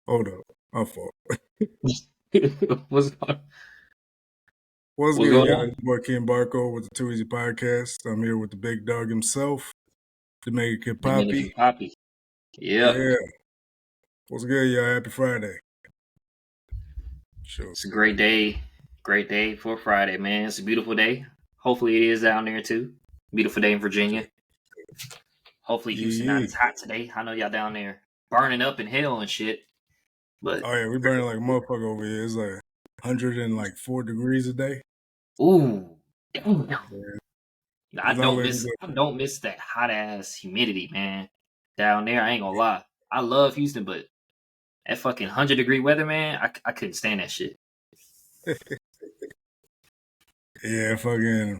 Hold up. My fault. What's going What's what's good, going y'all? on? It's boy King Barco with the Too Easy Podcast. I'm here with the big dog himself, Dominican Poppy. Dominican Poppy. Yep. Yeah. What's good, y'all? Happy Friday. Sure. It's a great day. Great day for Friday, man. It's a beautiful day. Hopefully it is down there too. Beautiful day in Virginia. Hopefully Houston not Yeah. as hot today. I know y'all down there burning up in hell and shit. But Oh, yeah. We burning like a motherfucker over here. It's like 104 degrees a day. ooh. Damn. Yeah. I It's not don't looking miss good. I don't miss that hot ass humidity, man. Down there, I ain't gonna lie. I love Houston, but that fucking 100-degree weather, man, I couldn't stand that shit. Yeah, fucking.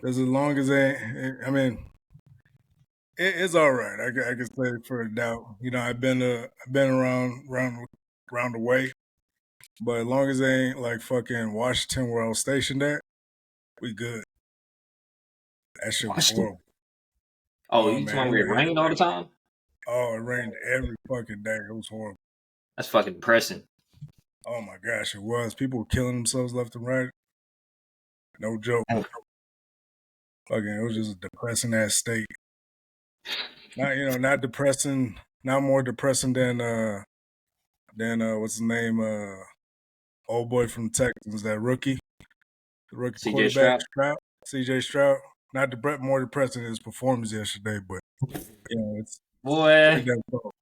As long as I mean, it's all right. I can say it for a doubt. You know, I've been around the way. But as long as they ain't like fucking Washington where I was stationed at, we good. That shit was Washington. horrible. Oh, Oh you man, talking about it rained all the time? it rained every fucking day. It was horrible. That's fucking depressing. Oh my gosh, it was. People were killing themselves left and right. No joke. Oh, Fucking, it was just a depressing ass state. Not depressing, not more depressing than what's his name, old boy from Texans, that rookie, the rookie CJ quarterback Stroud. Stroud, CJ Stroud. Not more depressing than his performance yesterday, but it's pretty Boy, damn close.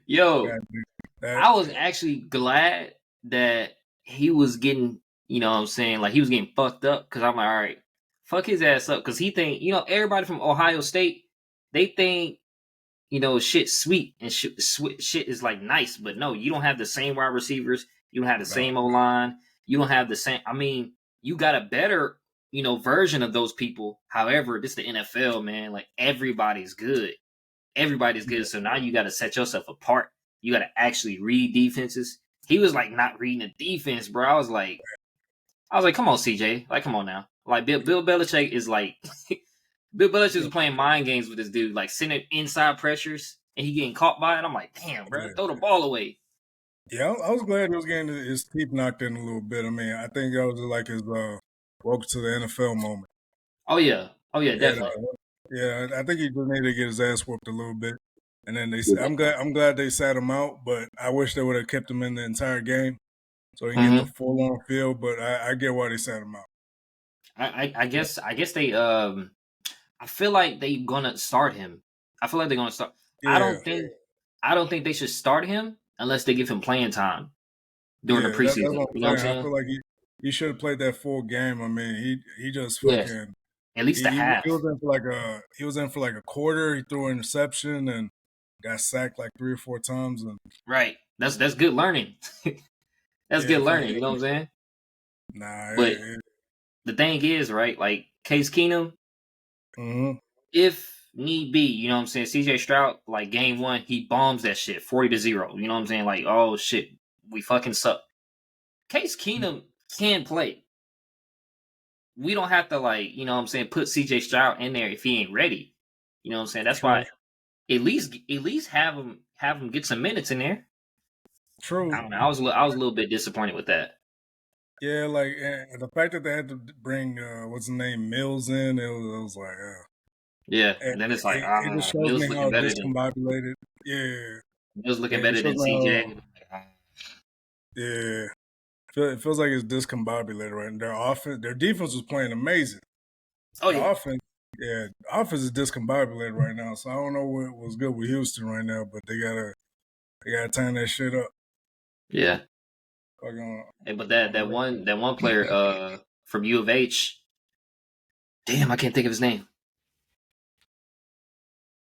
yo, God, that I was actually glad that he was getting, you know what I'm saying, like he was getting fucked up because I'm like, all right, fuck his ass up because he think, everybody from Ohio State, they think, shit sweet and shit is like nice, but no, you don't have the same wide receivers, you don't have the no, same O line, you don't have the same. I mean, you got a better, version of those people. However, this is the NFL, man. Like everybody's good. Everybody's yeah, good. So now you got to set yourself apart. You got to actually read defenses. He was like not reading the defense, bro. I was like, come on, CJ. Like, come on now. Like Bill Belichick is like Bill Belichick was playing mind games with this dude, like sending inside pressures and he getting caught by it. I'm like, damn, bro, yeah. throw the ball away. Yeah, I was glad he was getting his teeth knocked in a little bit. I mean, I think that was like his welcome to the NFL moment. Oh yeah, Yeah, definitely. yeah. I think he just needed to get his ass whooped a little bit, and then Yeah. I'm glad they sat him out, but I wish they would have kept him in the entire game so he can get the Mm-hmm. full on feel. But I get why they sat him out. I guess they I feel like they gonna start him. I feel like they're gonna start. I Yeah, don't think I don't think they should start him unless they give him playing time during the yeah. That's preseason. what You know I'm what I'm saying. I saying? feel like he should have played that full game. I mean, he just Yes. fucking At least a he half. was in for like a quarter. He threw an interception and got sacked like 3 or 4 times. And Right. That's good learning. That's yeah, good fucking learning. You know what I'm saying? nah. But the thing is, right? Like Case Keenum, Mm-hmm. if need be, you know what I'm saying? CJ Stroud, like game one, he bombs that shit 40-0. You know what I'm saying? Like, oh shit, we fucking suck. Case Keenum can play. We don't have to like, you know what I'm saying, put CJ Stroud in there if he ain't ready. You know what I'm saying? That's True, why at least have him get some minutes in there. I true. don't know. I was a little bit disappointed with that. Yeah, like the fact that they had to bring what's the name Mills in, it was like, Yeah. And then it's like, it just shows Mills me looking how better than discombobulated. Yeah, Mills looking yeah, it better shows than me how. CJ. Yeah, it feels like it's discombobulated right. And their defense was playing amazing. Oh The yeah. offense, yeah, the offense is discombobulated right now. So I don't know what was good with Houston right now, but they gotta turn that shit up. Yeah. Fucking, Hey, but that one player from U of H, damn, I can't think of his name.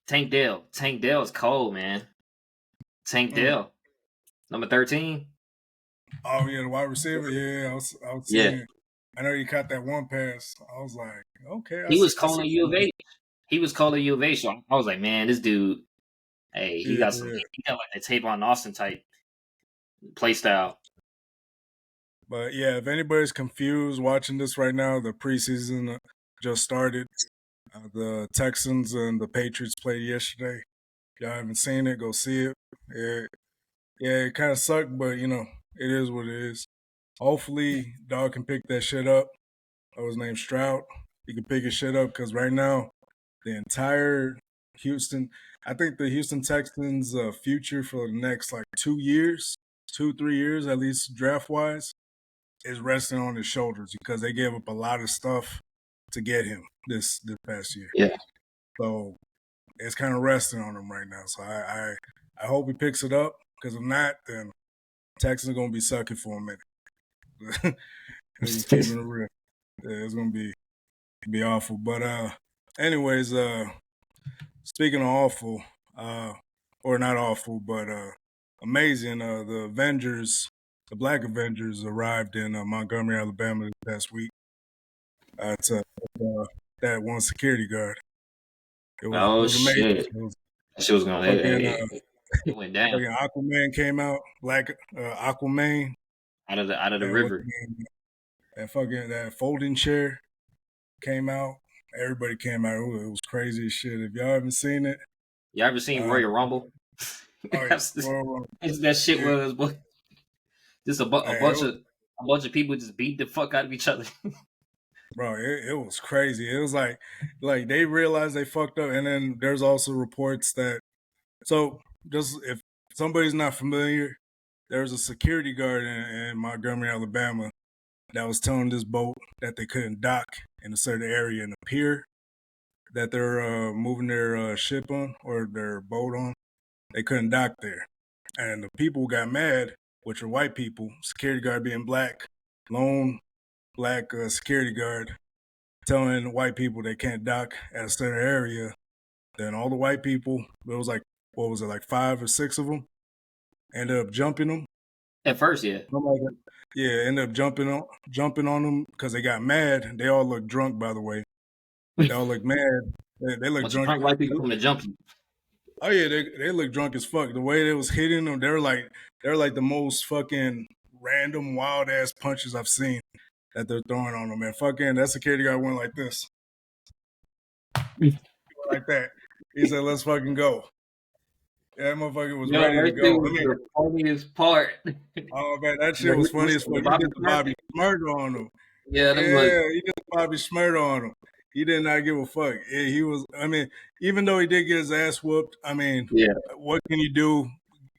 Tank Dell. Tank Dell is cold, man. Tank mm. Dell, number 13. Oh yeah, the wide receiver. Yeah, I was Yeah, seeing. I know he caught that one pass. I was like, okay, he was I see calling what U you of did. H. He was calling U of H. So I was like, man, this dude, hey, he Yeah, got some. He got like that Tavon Austin type play style. but yeah, if anybody's confused watching this right now, the preseason just started. The Texans and the Patriots played yesterday. If y'all haven't seen it, go see it. Yeah, Yeah, it kind of sucked, but it is what it is. Hopefully, dog can pick that shit up. That was named Stroud. He can pick his shit up because right now, the entire Houston, I think the Houston Texans' future for the next like 2 years, 2 3 years at least draft wise, is resting on his shoulders because they gave up a lot of stuff to get him this past year. Yeah. So it's kind of resting on him right now. So I hope he picks it up because if not, then Texans are gonna be sucking for a minute. Just keeping it real. Yeah, it's gonna be awful. But anyways, speaking of awful, uh, or not awful, but amazing. The Avengers, the Black Avengers, arrived in Montgomery, Alabama this past week. To that one security guard. It Oh was amazing. shit. It was That shit was going. fucking It went down fucking Aquaman came out. Black Aquaman. out of the And what's river. the name? That folding chair came out. Everybody came out. It was crazy as shit. If y'all haven't seen it, You ever seen uh, Royal Rumble? oh yeah, That's well, that shit yeah, was boy. Just a hey, bunch of people just beat the fuck out of each other. bro, it was crazy. It was like they realized they fucked up, and then there's also reports that so just if somebody's not familiar, there's a security guard in Montgomery, Alabama, that was telling this boat that they couldn't dock in a certain area in a pier that they're moving their ship on or their boat on. They couldn't dock there, and the people got mad, which are white people. Security guard being black, lone black security guard telling white people they can't dock at a certain area. Then all the white people, it was like what was it, like 5 or 6 of them, ended up jumping them. At first, yeah. Like yeah, ended up jumping on them because they got mad. They all looked drunk, by the way. They all look mad. They look Bunch of drunk. drunk white people coming to jump you. Oh yeah, they look drunk as fuck. The way they was hitting them, they're like the most fucking random wild ass punches I've seen that they're throwing on them. And fucking that security guy went like this, like that. He said, "Let's fucking go." That motherfucker was Yo, ready to that shit go. I was mean, the funniest part. oh man, that shit The, was funny as fuck. the He Bobby did the Smurf. Bobby Smurder on him. Yeah, them like Yeah, he did the Bobby Smurder on him. He did not give a fuck. Yeah, he was. I mean, even though he did get his ass whooped, I mean, yeah, what can you do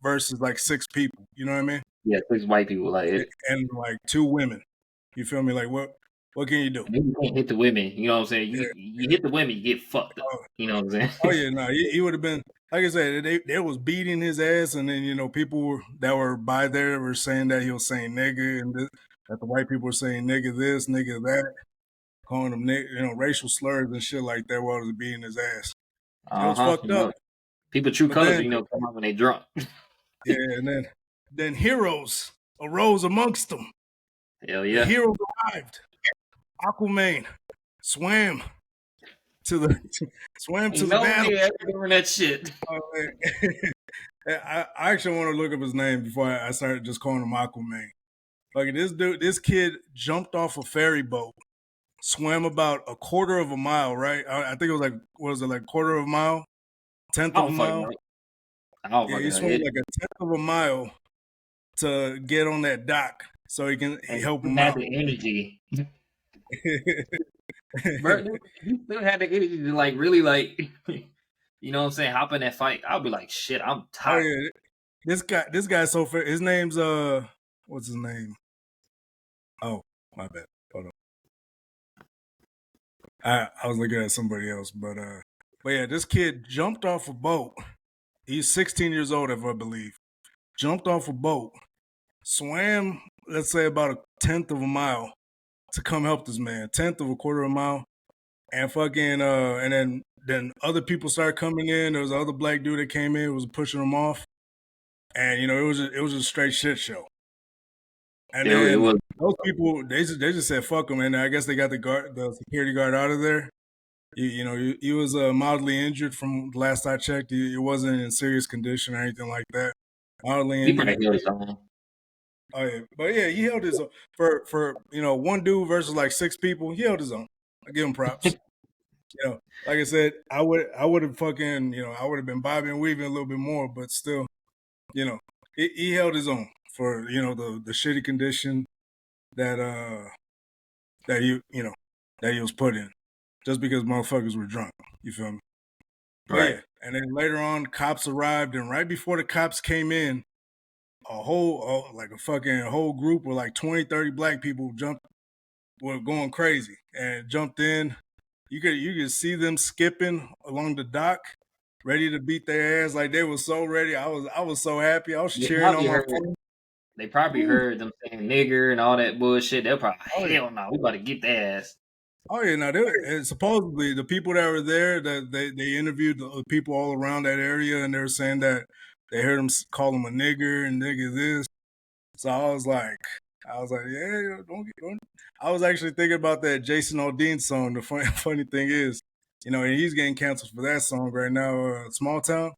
versus like 6 people? You know what I mean? yeah, 6 white people like it. And like 2 women. You feel me? Like what can you do? And then you can't hit the women. You know what I'm saying? Yeah. You hit the women, you get fucked up. Oh, You know what I'm oh saying? yeah, no, he would have been like I said. They was beating his ass, and then people that were by there were saying that he was saying nigga, and that the white people were saying nigga this, nigga that, calling him racial slurs and shit like that while he was beating his ass. It was You fucked up. know, people true But colors, then come out when they drunk. yeah, and then heroes arose amongst them. Hell The yeah. heroes arrived. Aquaman swam to the swam to Ain't the no battle. nigga ever doing that shit. Oh, I actually want to look up his name before I started just calling him Aquaman. Like this kid jumped off a ferry boat, swam about a quarter of a mile, right? I think it was like, what was it, like quarter of a mile, tenth I of a don't fucking mile? know. I don't Yeah, fucking he know. swam like a tenth of a mile to get on that dock so he can And help you him had out. the energy. Bro, you still had the energy to like really like you know what I'm saying, hop in that fight. I'll be like, shit, I'm Oh tired. yeah, this guy's so fair. His name's what's his name? Oh, my bad. Hold on. I was looking at somebody else, but yeah, this kid jumped off a boat. He's 16 years old, if I believe. Jumped off a boat, swam, let's say about a tenth of a mile to come help this man. Tenth of a quarter of a mile, and fucking and then other people started coming in. There was another black dude that came in, was pushing him off, and it was a straight shit show. And It then was those people, they just said fuck him, and I guess they got the security guard out of there. He was mildly injured from the last I checked. He wasn't in serious condition or anything like that. Mildly he probably injured. held his own. Oh yeah, but yeah, he held his own for one dude versus like 6 people. He held his own. I give him props. Like I said, I would have fucking I would have been bobbing and weaving a little bit more, but still, you know, he held his own for the shitty condition that that that he was put in, just because motherfuckers were drunk. You feel me? But Right. yeah, and then later on, cops arrived, and right before the cops came in, like a fucking whole group of like 20, 30 black people were going crazy and jumped in. You could see them skipping along the dock, ready to beat their ass. Like they were so ready. I was so happy. I was They cheering on probably my heard. phone. They probably Woo. heard them saying nigger and all that bullshit. They'll probably Oh yeah. hell no, we about to get their ass. Oh yeah, now and supposedly the people that were there, that they interviewed the people all around that area, and they were saying that they heard them call him a nigger and nigga this. So I was like, yeah, don't. I was actually thinking about that Jason Aldean song. The funny thing is, and he's getting canceled for that song right now. Small Town.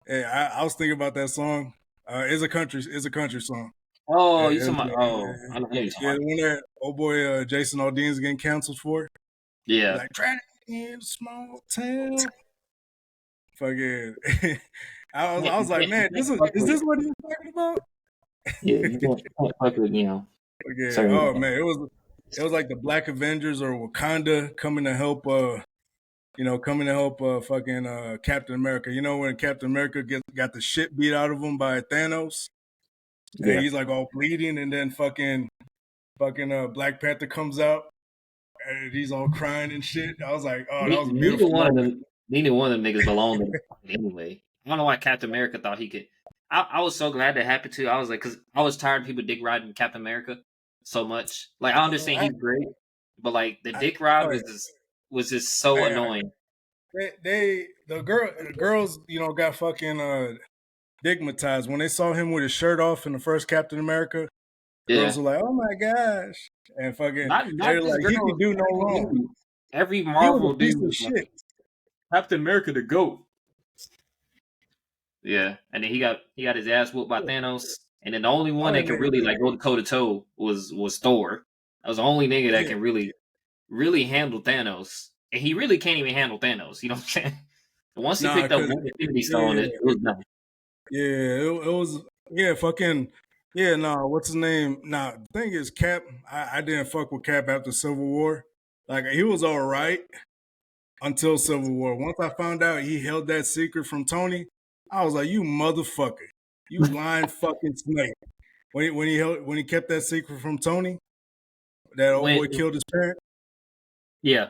Yeah, I was thinking about that song. It's a country song. Oh, you talking It's about? Oh, I know you talking yeah, about. the one that old boy Jason Aldean's getting canceled for. He's Yeah, like, trying in a small town. Fucking, I was like, man, you can't fuck is with. this what he was talking about? Yeah, you can't fuck with Okay. certain. Oh man, it was like the Black Avengers or Wakanda coming to help fucking Captain America. You know when Captain America got the shit beat out of him by Thanos, and Yeah, he's like all bleeding, and then fucking Black Panther comes out, and he's all crying and shit. I was like, oh, that was a neither beautiful one of moment. them. Neither one of them niggas belong to the fight anyway. I don't know why Captain America thought he could. I was so glad that happened too. I was like, because I was tired of people dick riding Captain America so much. Like I understand I, he's great, but like the I, dick ride oh yeah, was just so I, annoying. the girls, got fucking stigmatized when they saw him with his shirt off in the first Captain America. The girls Yeah, were like, "Oh my gosh!" and fucking not they're just like, "He could girls, do no every wrong." dude, every He was Marvel a piece dude of was shit. like Captain America the goat. Yeah, and then he got his ass whooped by Thanos, and then the only one Oh, that and could really like go toe to toe was Thor. That was the only nigga that yeah, can really handle Thanos, and he really can't even handle Thanos. You know what I'm saying? Once he nah, picked up cause one Infinity Stone, it yeah, was done. yeah, it was fucking yeah. Nah, what's his name? Nah, the thing is, Cap. I didn't fuck with Cap after Civil War. Like he was all right until Civil War. Once I found out he held that secret from Tony, I was like, "You motherfucker, you lying fucking snake." When he kept that secret from Tony, that old When boy killed his parent. yeah,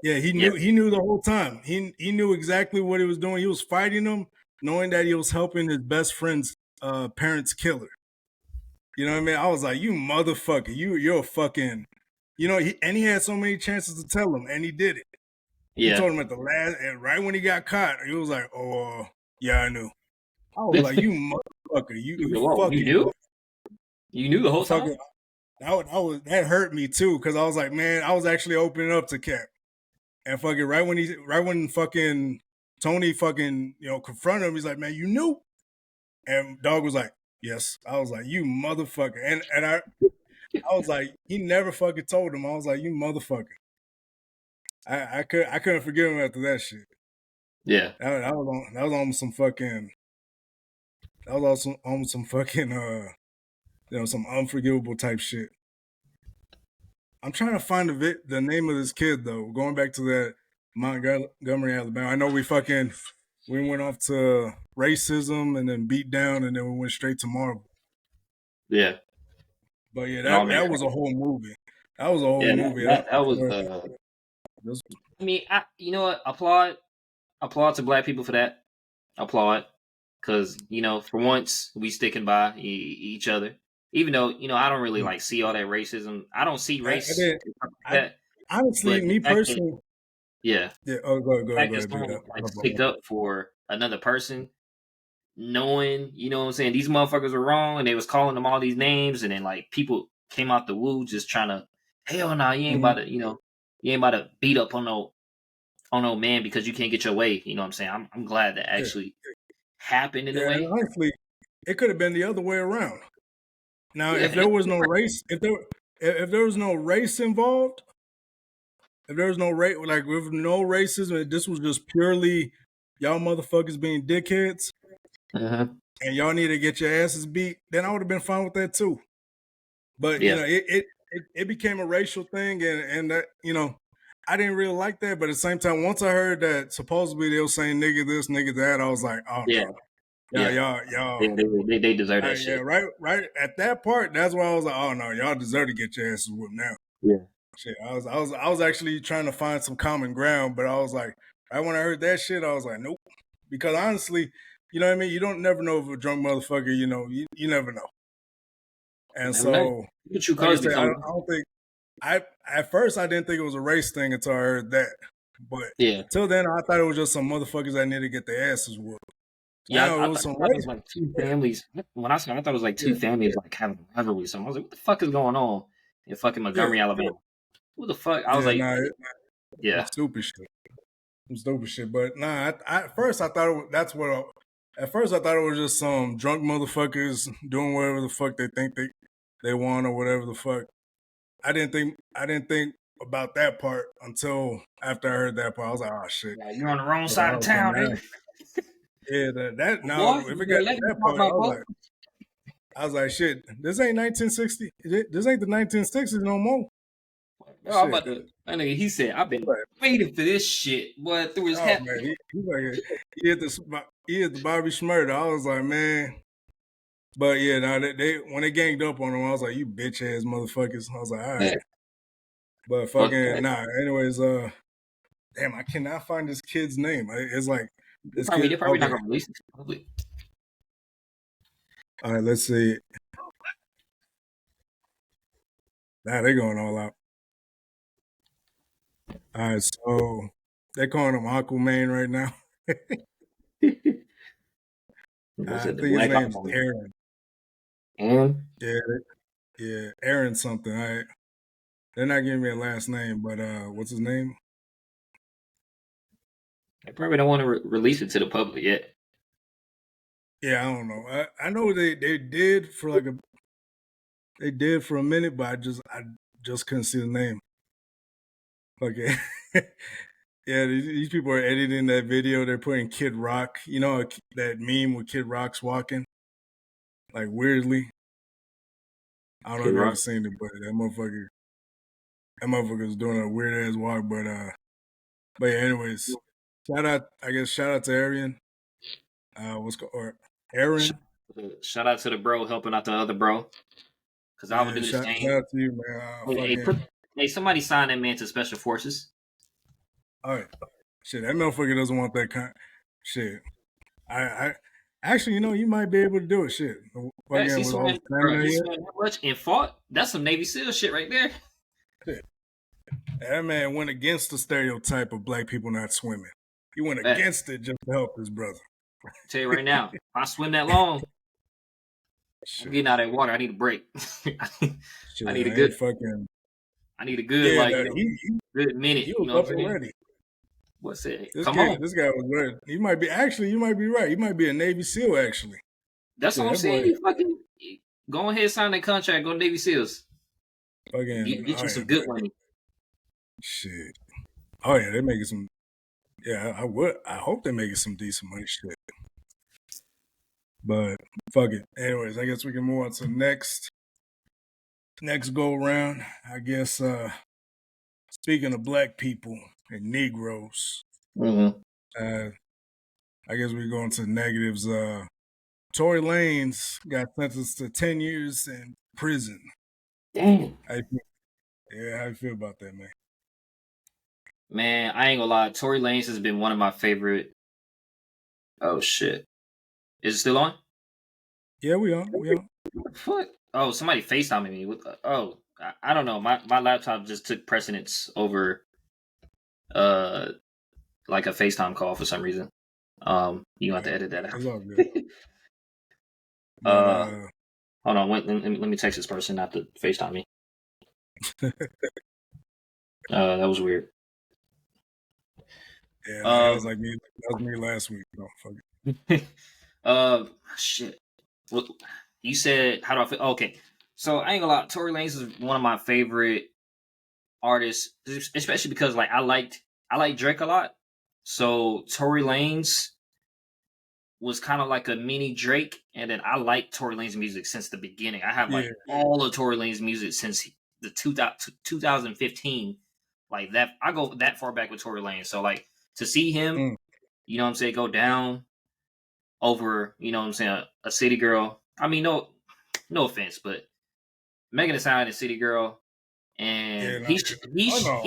Yeah, he yeah, knew he knew the whole time. He knew exactly what he was doing. He was fighting him, knowing that he was helping his best friend's parents' killer. You know what I mean? I was like, you motherfucker, you're a fucking, and he had so many chances to tell him, and he did it. He yeah. told him at the last, and right when he got caught, he was like, oh yeah, I knew. I was like, you motherfucker, you Whoa, you fucking, knew? You knew the I whole time? fucking, that hurt me too, because I was like, man, I was actually opening up to Cap. And fucking right when fucking Tony fucking confronted him, he's like, "Man, you knew." And dog was like, "Yes." I was like, "You motherfucker!" And I was like, he never fucking told him. I was like, "You motherfucker." I couldn't forgive him after that shit. Yeah, That was almost some fucking that was also almost some fucking some unforgivable type shit. I'm trying to find the name of this kid though. Going back to that Montgomery, Alabama. I know we went off to racism and then beat down and then we went straight to Marvel. yeah. But yeah, No, that man. that was a whole movie. That was a whole Yeah, movie. that was. This, I mean, you know what? Applaud to black people for that. Applaud, because for once we sticking by each other. Even though I don't really like see all that racism. I don't see I race did. like I that. honestly, But the me fact that personally. yeah, Yeah. Oh, the go fact that ahead, dude. someone like sticked up for another person, knowing what I'm saying, these motherfuckers were wrong, and they was calling them all these names, and then like people came out the woo just trying to, hell no, you ain't Mm-hmm. about to, you ain't about to beat up on no man because you can't get your way. You know what I'm saying? I'm glad that Yeah. actually happened in a Yeah. And way. honestly, it could have been the other way around. Now, Yeah, if there was no race, if there was no race involved, if there was no race, like with no racism, if this was just purely y'all motherfuckers being dickheads, uh-huh. and y'all need to get your asses beat, then I would have been fine with that too. But Yeah. it became a racial thing, and that I didn't really like that. But at the same time, once I heard that supposedly they were saying nigga this, nigga that, I was like, oh Yeah. no, Yeah. y'all, Yeah. They deserve that yeah, shit. right at that part. That's why I was like, oh no, y'all deserve to get your asses whooped now. Yeah. Shit, I was actually trying to find some common ground, but I was like, right when I heard that shit, I was like, nope, because honestly, you know what I mean. You don't never know if a drunk motherfucker, you never know. You And never know. so, Look at you, like I Cosby said, I coming. don't think I at first I didn't think it was a race thing until I heard that. But Yeah. till then, I thought it was just some motherfuckers that needed to get their asses whooped. Yeah, Now it was some I thought it was race. like two families. When I saw, I thought it was like two Yeah, families like having a rivalry. So I was like, "What the fuck is going on in fucking yeah, Montgomery, Alabama? What the fuck?" I was yeah. like, Nah, "Yeah, it's stupid shit. Some stupid shit. But nah, at first I thought that's what. At first I thought it was just some drunk motherfuckers doing whatever the fuck they think they want or whatever the fuck. I didn't think about that part until after I heard that part. I was like, oh shit. yeah, you're on the wrong I was like, side of oh, okay, town, now, nigga." yeah, that Well, boy, now if you it got better to let me that talk point, my boy. I was like, shit, this ain't 1960. This ain't the 1960s no more. No, I'm Shit. about to. That nigga, he said, "I've been Like, waiting for this shit." Boy, through his oh hat. man, he hit the Bobby Schmurder. I was like, man. But yeah, now they when they ganged up on him, I was like, you bitch ass motherfuckers. I was like, all right. Yeah, But fuck fucking that. nah. Anyways, damn, I cannot find this kid's name. It's like this They're kid. probably not Okay, gonna release it to the public. all right. Let's see. Nah, they going all out. All right, so they're calling him Aquaman right now. Was it I the think his Black name's Aquaman? Aaron. And Yeah, yeah, Aaron something. They're not giving me a last name, but what's his name? they probably don't want to release it to the public yet. Yeah, I don't know. I know they did for they did for a minute, but I just couldn't see the name. Okay. Yeah, these people are editing that video. They're putting Kid Rock, that meme with Kid Rock's walking, like weirdly. I don't know Kid if you ever Rock. seen it, but that motherfucker's doing a weird ass walk. But yeah, anyways, shout out to Arian. What's called or Sh- Aaron? Shout out to the bro helping out the other bro, because I would Yeah, do the shout same. out to you, man. Hey, hey, somebody sign that man to special forces. All right, shit, that motherfucker doesn't want that kind. Shit, I actually, you might be able to do it. Shit, Yes, fucking with all the bro. stamina He here. swam that much and fought. That's some Navy SEAL shit right there. Shit, that man went against the stereotype of black people not swimming. He went But against it just to help his brother. I tell you right now, if I swim that long, I'm Shit, getting out of that water. I need a break. I shit, need a I ain't good. fucking. I need a good Yeah, like good he minute. You was know what up I'm and saying? ready. What's it? Come on. This guy was ready. He might be actually. You might be right. He might be a Navy SEAL actually. That's what Shit, I'm that boy saying. You fucking go ahead, sign that contract. Go Navy SEAls. fucking. Get Oh you yeah, some good money. shit. Oh yeah, they're making some. Yeah, I would. I hope they're making some decent money. Shit, but fuck it. Anyways, I guess we can move on to the next go round. I guess. Speaking of black people and Negroes, Mm-hmm. uh, I guess we go into negatives. Tory Lanez got sentenced to 10 years in prison. Damn. How you Yeah, how you feel about that, man? Man, I ain't gonna lie. Tory Lanez has been one of my favorite. Oh shit. Is it still on? Yeah, we on. We on. What? Oh, somebody FaceTiming me. Oh, I don't know. My laptop just took precedence over uh like a FaceTime call for some reason. You have to edit that It's out. all good. But uh, hold on. Let me text this person not to FaceTime me. That was weird. yeah, no, that was Um, like me. That was me last week. No, fuck it. uh, shit. What you said? How do I feel? Okay, so I ain't gonna lie. Tory Lanez is one of my favorite artists, especially because like I like Drake a lot. So Tory Lanez was kind of like a mini Drake, and then I like Tory Lanez music since the beginning. I have Yeah. like all of Tory Lanez music since the 2015. Like that, I go that far back with Tory Lanez. So like to see him, Mm. you know what I'm saying, go down over, you know what I'm saying, a City Girl. I mean, no offense, but Megan Thee Stallion is City Girl, Yeah. and No, oh no, hold on.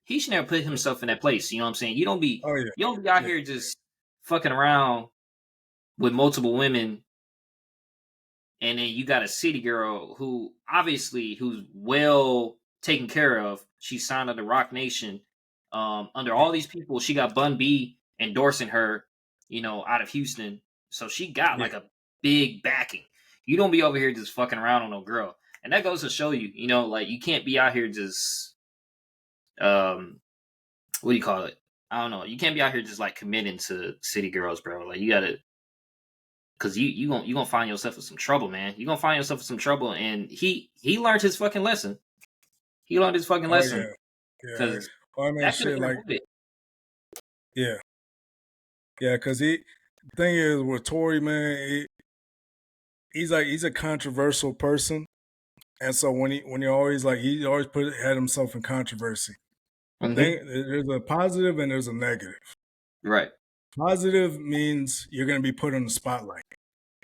he should never put himself in that place. You know what I'm saying? Oh yeah. You don't be out Yeah. here just fucking around with multiple women, and then you got a City Girl who obviously who's well taken care of. She's signed under Rock Nation. Under all these people, she got Bun B endorsing her, you know, out of Houston. So she got Yeah. like a big backing. You don't be over here just fucking around on no girl. And that goes to show you, you know, like you can't be out here just what do you call it? I don't know. You can't be out here just like committing to city girls, bro. Like you gotta, cause you gonna find yourself in some trouble, man. You gonna find yourself in some trouble, and he learned his fucking lesson. He learned his fucking Oh yeah. lesson, Yeah. cause Well, I mean, that could have shit. been Like, avoided. yeah, yeah. Cause the thing is with Tory, man, he's a controversial person, and so when he always like he always had himself in controversy. Mm-hmm. There's a positive and there's a negative. Right. Positive means you're going to be put on the spotlight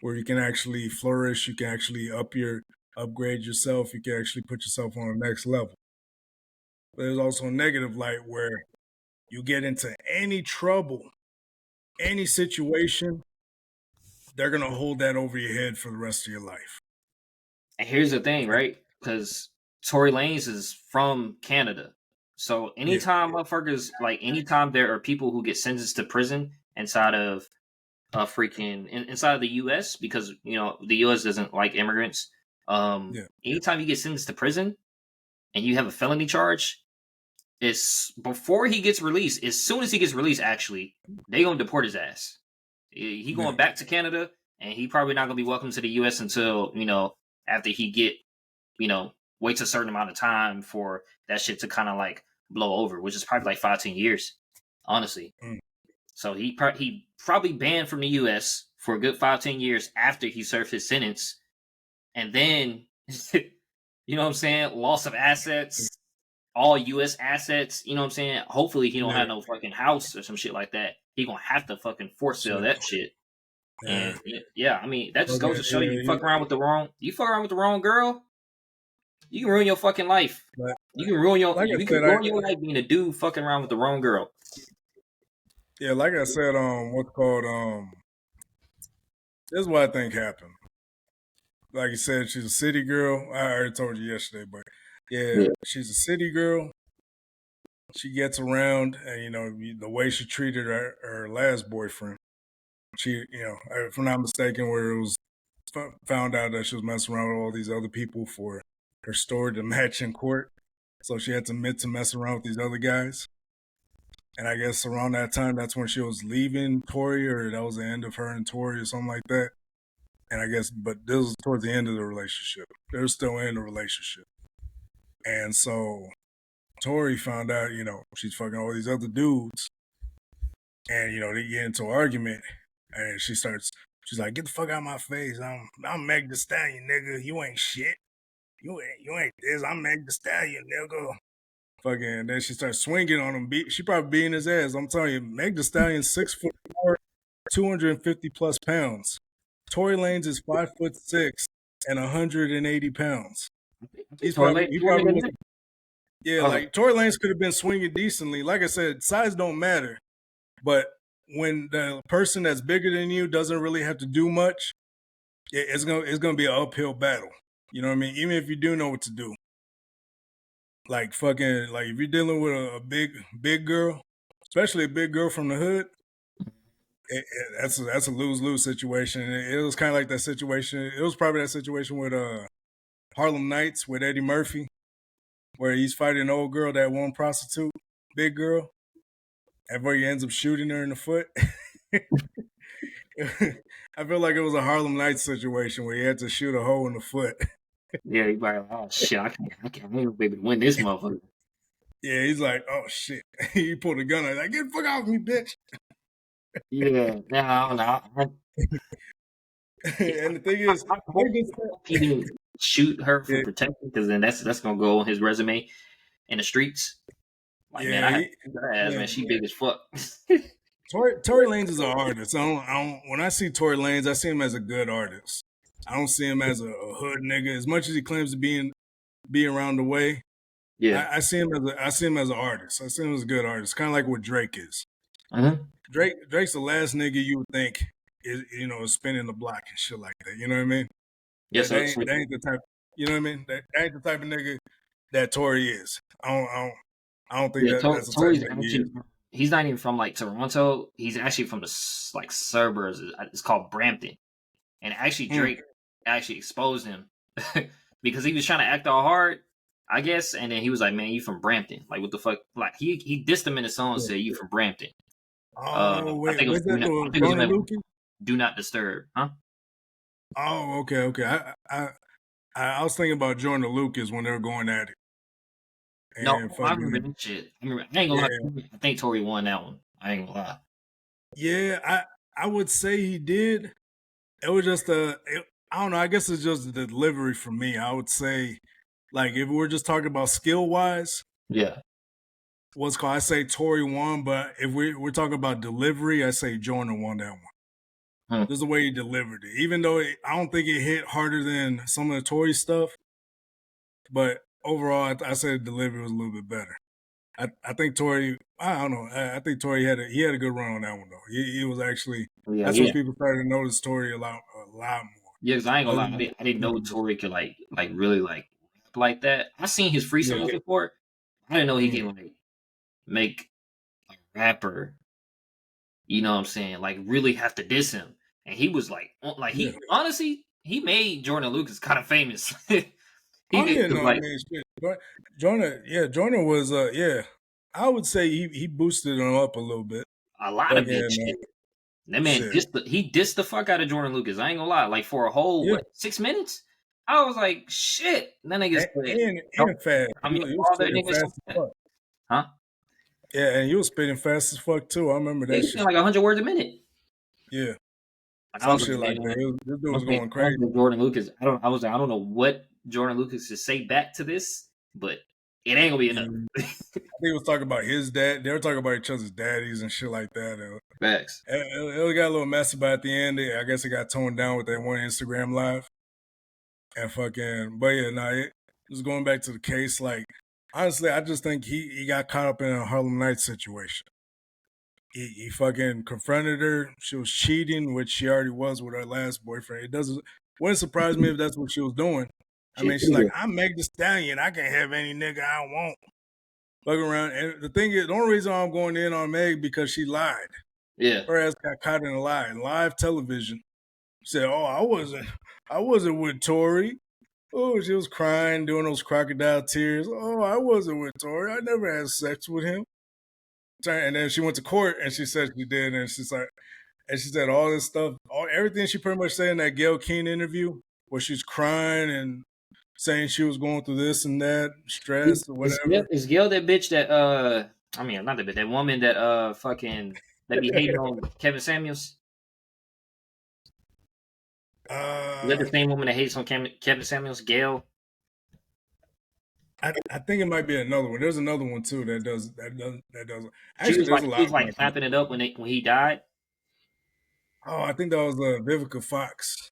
where you can actually flourish, you can actually upgrade yourself, you can actually put yourself on the next level. But there's also a negative light where you get into any trouble, any situation, they're going to hold that over your head for the rest of your life. And here's the thing, right? Because Tory Lanez is from Canada. So Yeah, anytime motherfuckers like anytime there are people who get sentenced to prison inside of inside of the US, because you know the US doesn't like immigrants. yeah, Anytime you get sentenced to prison and you have a felony charge, it's before he gets released, as soon as he gets released, actually, they gonna deport his ass. He yeah, going back to Canada, and he probably not gonna be welcome to the US until, you know, after he get, you know, waits a certain amount of time for that shit to kind of like blow over, which is probably like 5-10 years, honestly. mm, So he probably banned from the U.S. for a good 5-10 years after he served his sentence, and then you know what I'm saying, loss of assets, all U.S. assets. You know what I'm saying. Hopefully he don't yeah, have no fucking house or some shit like that. He gonna have to fucking force sell shit, that shit. yeah. And yeah, I mean that just Okay, goes to show you, yeah, you fuck around with the wrong girl, you can ruin your fucking life. but like I You can said, ruin your life being a dude fucking around with the wrong girl. like I said, what's called, this is what I think happened. Like you said, she's a city girl. I already told you yesterday, but yeah, Yeah. she's a city girl. She gets around, and the way she treated her last boyfriend. She, if I'm not mistaken, where it was found out that she was messing around with all these other people for her story to match in court. So she had to admit to messing around with these other guys. And I guess around that time, that's when she was leaving Tori, or that was the end of her and Tori, or something like that. And I guess, but this was towards the end of the relationship. They're still in the relationship. And so Tori found out, she's fucking all these other dudes. And, they get into an argument. And she's like, get the fuck out of my face. I'm Meg Thee Stallion, nigga. You ain't shit. You ain't this. I'm Meg Thee Stallion, nigga. Fucking, then she starts swinging on him. She probably beating his ass. I'm telling you, Meg Thee Stallion's 6'4", 250 plus pounds. Tory Lanez is 5'6" and 180 pounds. I think He probably was, yeah, Oh, like Tory Lanez could have been swinging decently. Like I said, size don't matter, but when the person that's bigger than you doesn't really have to do much, it's gonna be an uphill battle. You know what I mean? Even if you do know what to do, like fucking, like if you're dealing with a big girl, especially a big girl from the hood, that's a lose situation. It was kind of like that situation. It was probably that situation with Harlem Nights with Eddie Murphy, where he's fighting an old girl that won't prostitute, big girl, and where he ends up shooting her in the foot. I feel like it was a Harlem Nights situation where he had to shoot a hole in the foot. yeah, you like, oh shit, I ain't be able to win this motherfucker. Yeah, he's like, oh shit. He pulled a gun out, like, get the fuck off me, bitch. Yeah, no, I don't know. And the thing is, I I hope, just I hope he didn't shoot her for yeah, protection, because then that's gonna go on his resume in the streets. Like, man, yeah, I had to shoot her ass, yeah. man. She big as fuck. Tory Lanez is an artist. I don't. When I see Tory Lanez, I see him as a good artist. I don't see him as a hood nigga. As much as he claims to be around the way, Yeah. I see him as an artist. I see him as a good artist, kind of like what Drake is. Uh-huh. Drake's the last nigga you would think is spinning the block and shit like that. You know what I mean? Yeah. So, That ain't the type. You know what I mean? That ain't the type of nigga that Tory is. I don't think yeah, that's the type of Tory's nigga he actually, is. he's not even from like Toronto. He's actually from the like suburbs. It's called Brampton. And actually, Mm, Drake actually exposed him because he was trying to act all hard, I guess. And then he was like, "Man, you from Brampton? Like, what the fuck?" Like, he dissed him in the song, and yeah. said, "You from Brampton?" Oh I wait, think it was where's that? I think it was Jordan Lucas? Do Not Disturb, huh? Oh, okay, okay. I was thinking about Jordan Lucas when they were going at it, No, and I remember fucking that shit. I ain't gonna yeah, lie. I think Tory won that one. I ain't gonna lie. yeah. I would say he did. It was just I don't know. I guess it's just the delivery for me. I would say, like, if we're just talking about skill wise, Yeah. what's called, I say Tory won. But if we're talking about delivery, I say Jordan won that one. Hmm. Just the way he delivered it, even though I don't think it hit harder than some of the Tory stuff. But overall, I say the delivery was a little bit better. I think Tory. I don't know. I think Tory he had a good run on that one though. He was actually Yeah, that's when yeah, people started to notice Tory a lot yeah. Because I ain't gonna more. lie. I didn't know Tory could like really rap like that. I seen his free Yeah. songs before. I didn't know he Mm. can like make a rapper. You know what I'm saying? Like, really have to diss him. And he was like Yeah. he honestly he made Jordan Lucas kind of famous. He Oh did, yeah, 'cause, no, I like, mean shit. Jordan, yeah, Jordan was yeah. I would say he boosted him up a little bit. a lot of big Fucking shit. That man shit. he dissed the fuck out of Jordan Lucas. I ain't gonna lie. Like, for a whole Yeah. what, 6 minutes? I was like, shit. And that nigga said, "Don't And fast. I'm your You was father," spitting nigga, fast something as like that. fuck. Huh? Yeah, and you was spitting fast as fuck too. I remember Yeah, that he's saying shit. like 100 words a minute. Yeah. Like, I Some was like, shit like that. man, This dude was going crazy. Jordan Lucas. I was like, I don't know what Jordan Lucas should say back to this, but it ain't gonna be Yeah. enough. I think he was talking about his dad. They were talking about each other's daddies and shit like that. Facts. It got a little messy, but at the end, I guess it got toned down with that one Instagram live. And fucking, but yeah, nah, just going back to the case, like, honestly, I just think he got caught up in a Harlem Nights situation. He fucking confronted her. She was cheating, which she already was with her last boyfriend. Wouldn't surprise me if that's what she was doing. I Shit. mean, she's like, I'm Meg the Stallion. I can have any nigga I want. Fucking around. And the thing is, the only reason I'm going in on Meg because she lied. Yeah. Her ass got caught in a lie. Live television. She said, "Oh, I wasn't with Tory." Oh, she was crying, doing those crocodile tears. Oh, I wasn't with Tory. I never had sex with him. And then she went to court and she said she did, and she's like, and she said all this stuff, everything she pretty much said in that Gayle King interview, where she's crying and saying she was going through this and that, stress or whatever. Is Gail that bitch that I mean, not that bitch, that woman that fucking that be hating on Kevin Samuels? Is that uh, the same woman that hates on Kevin Samuels? Gail? I think it might be another one. There's another one too that does. She Actually, was there's like a she lot was of like black women. clapping it up when he died. Oh, I think that was Vivica Fox.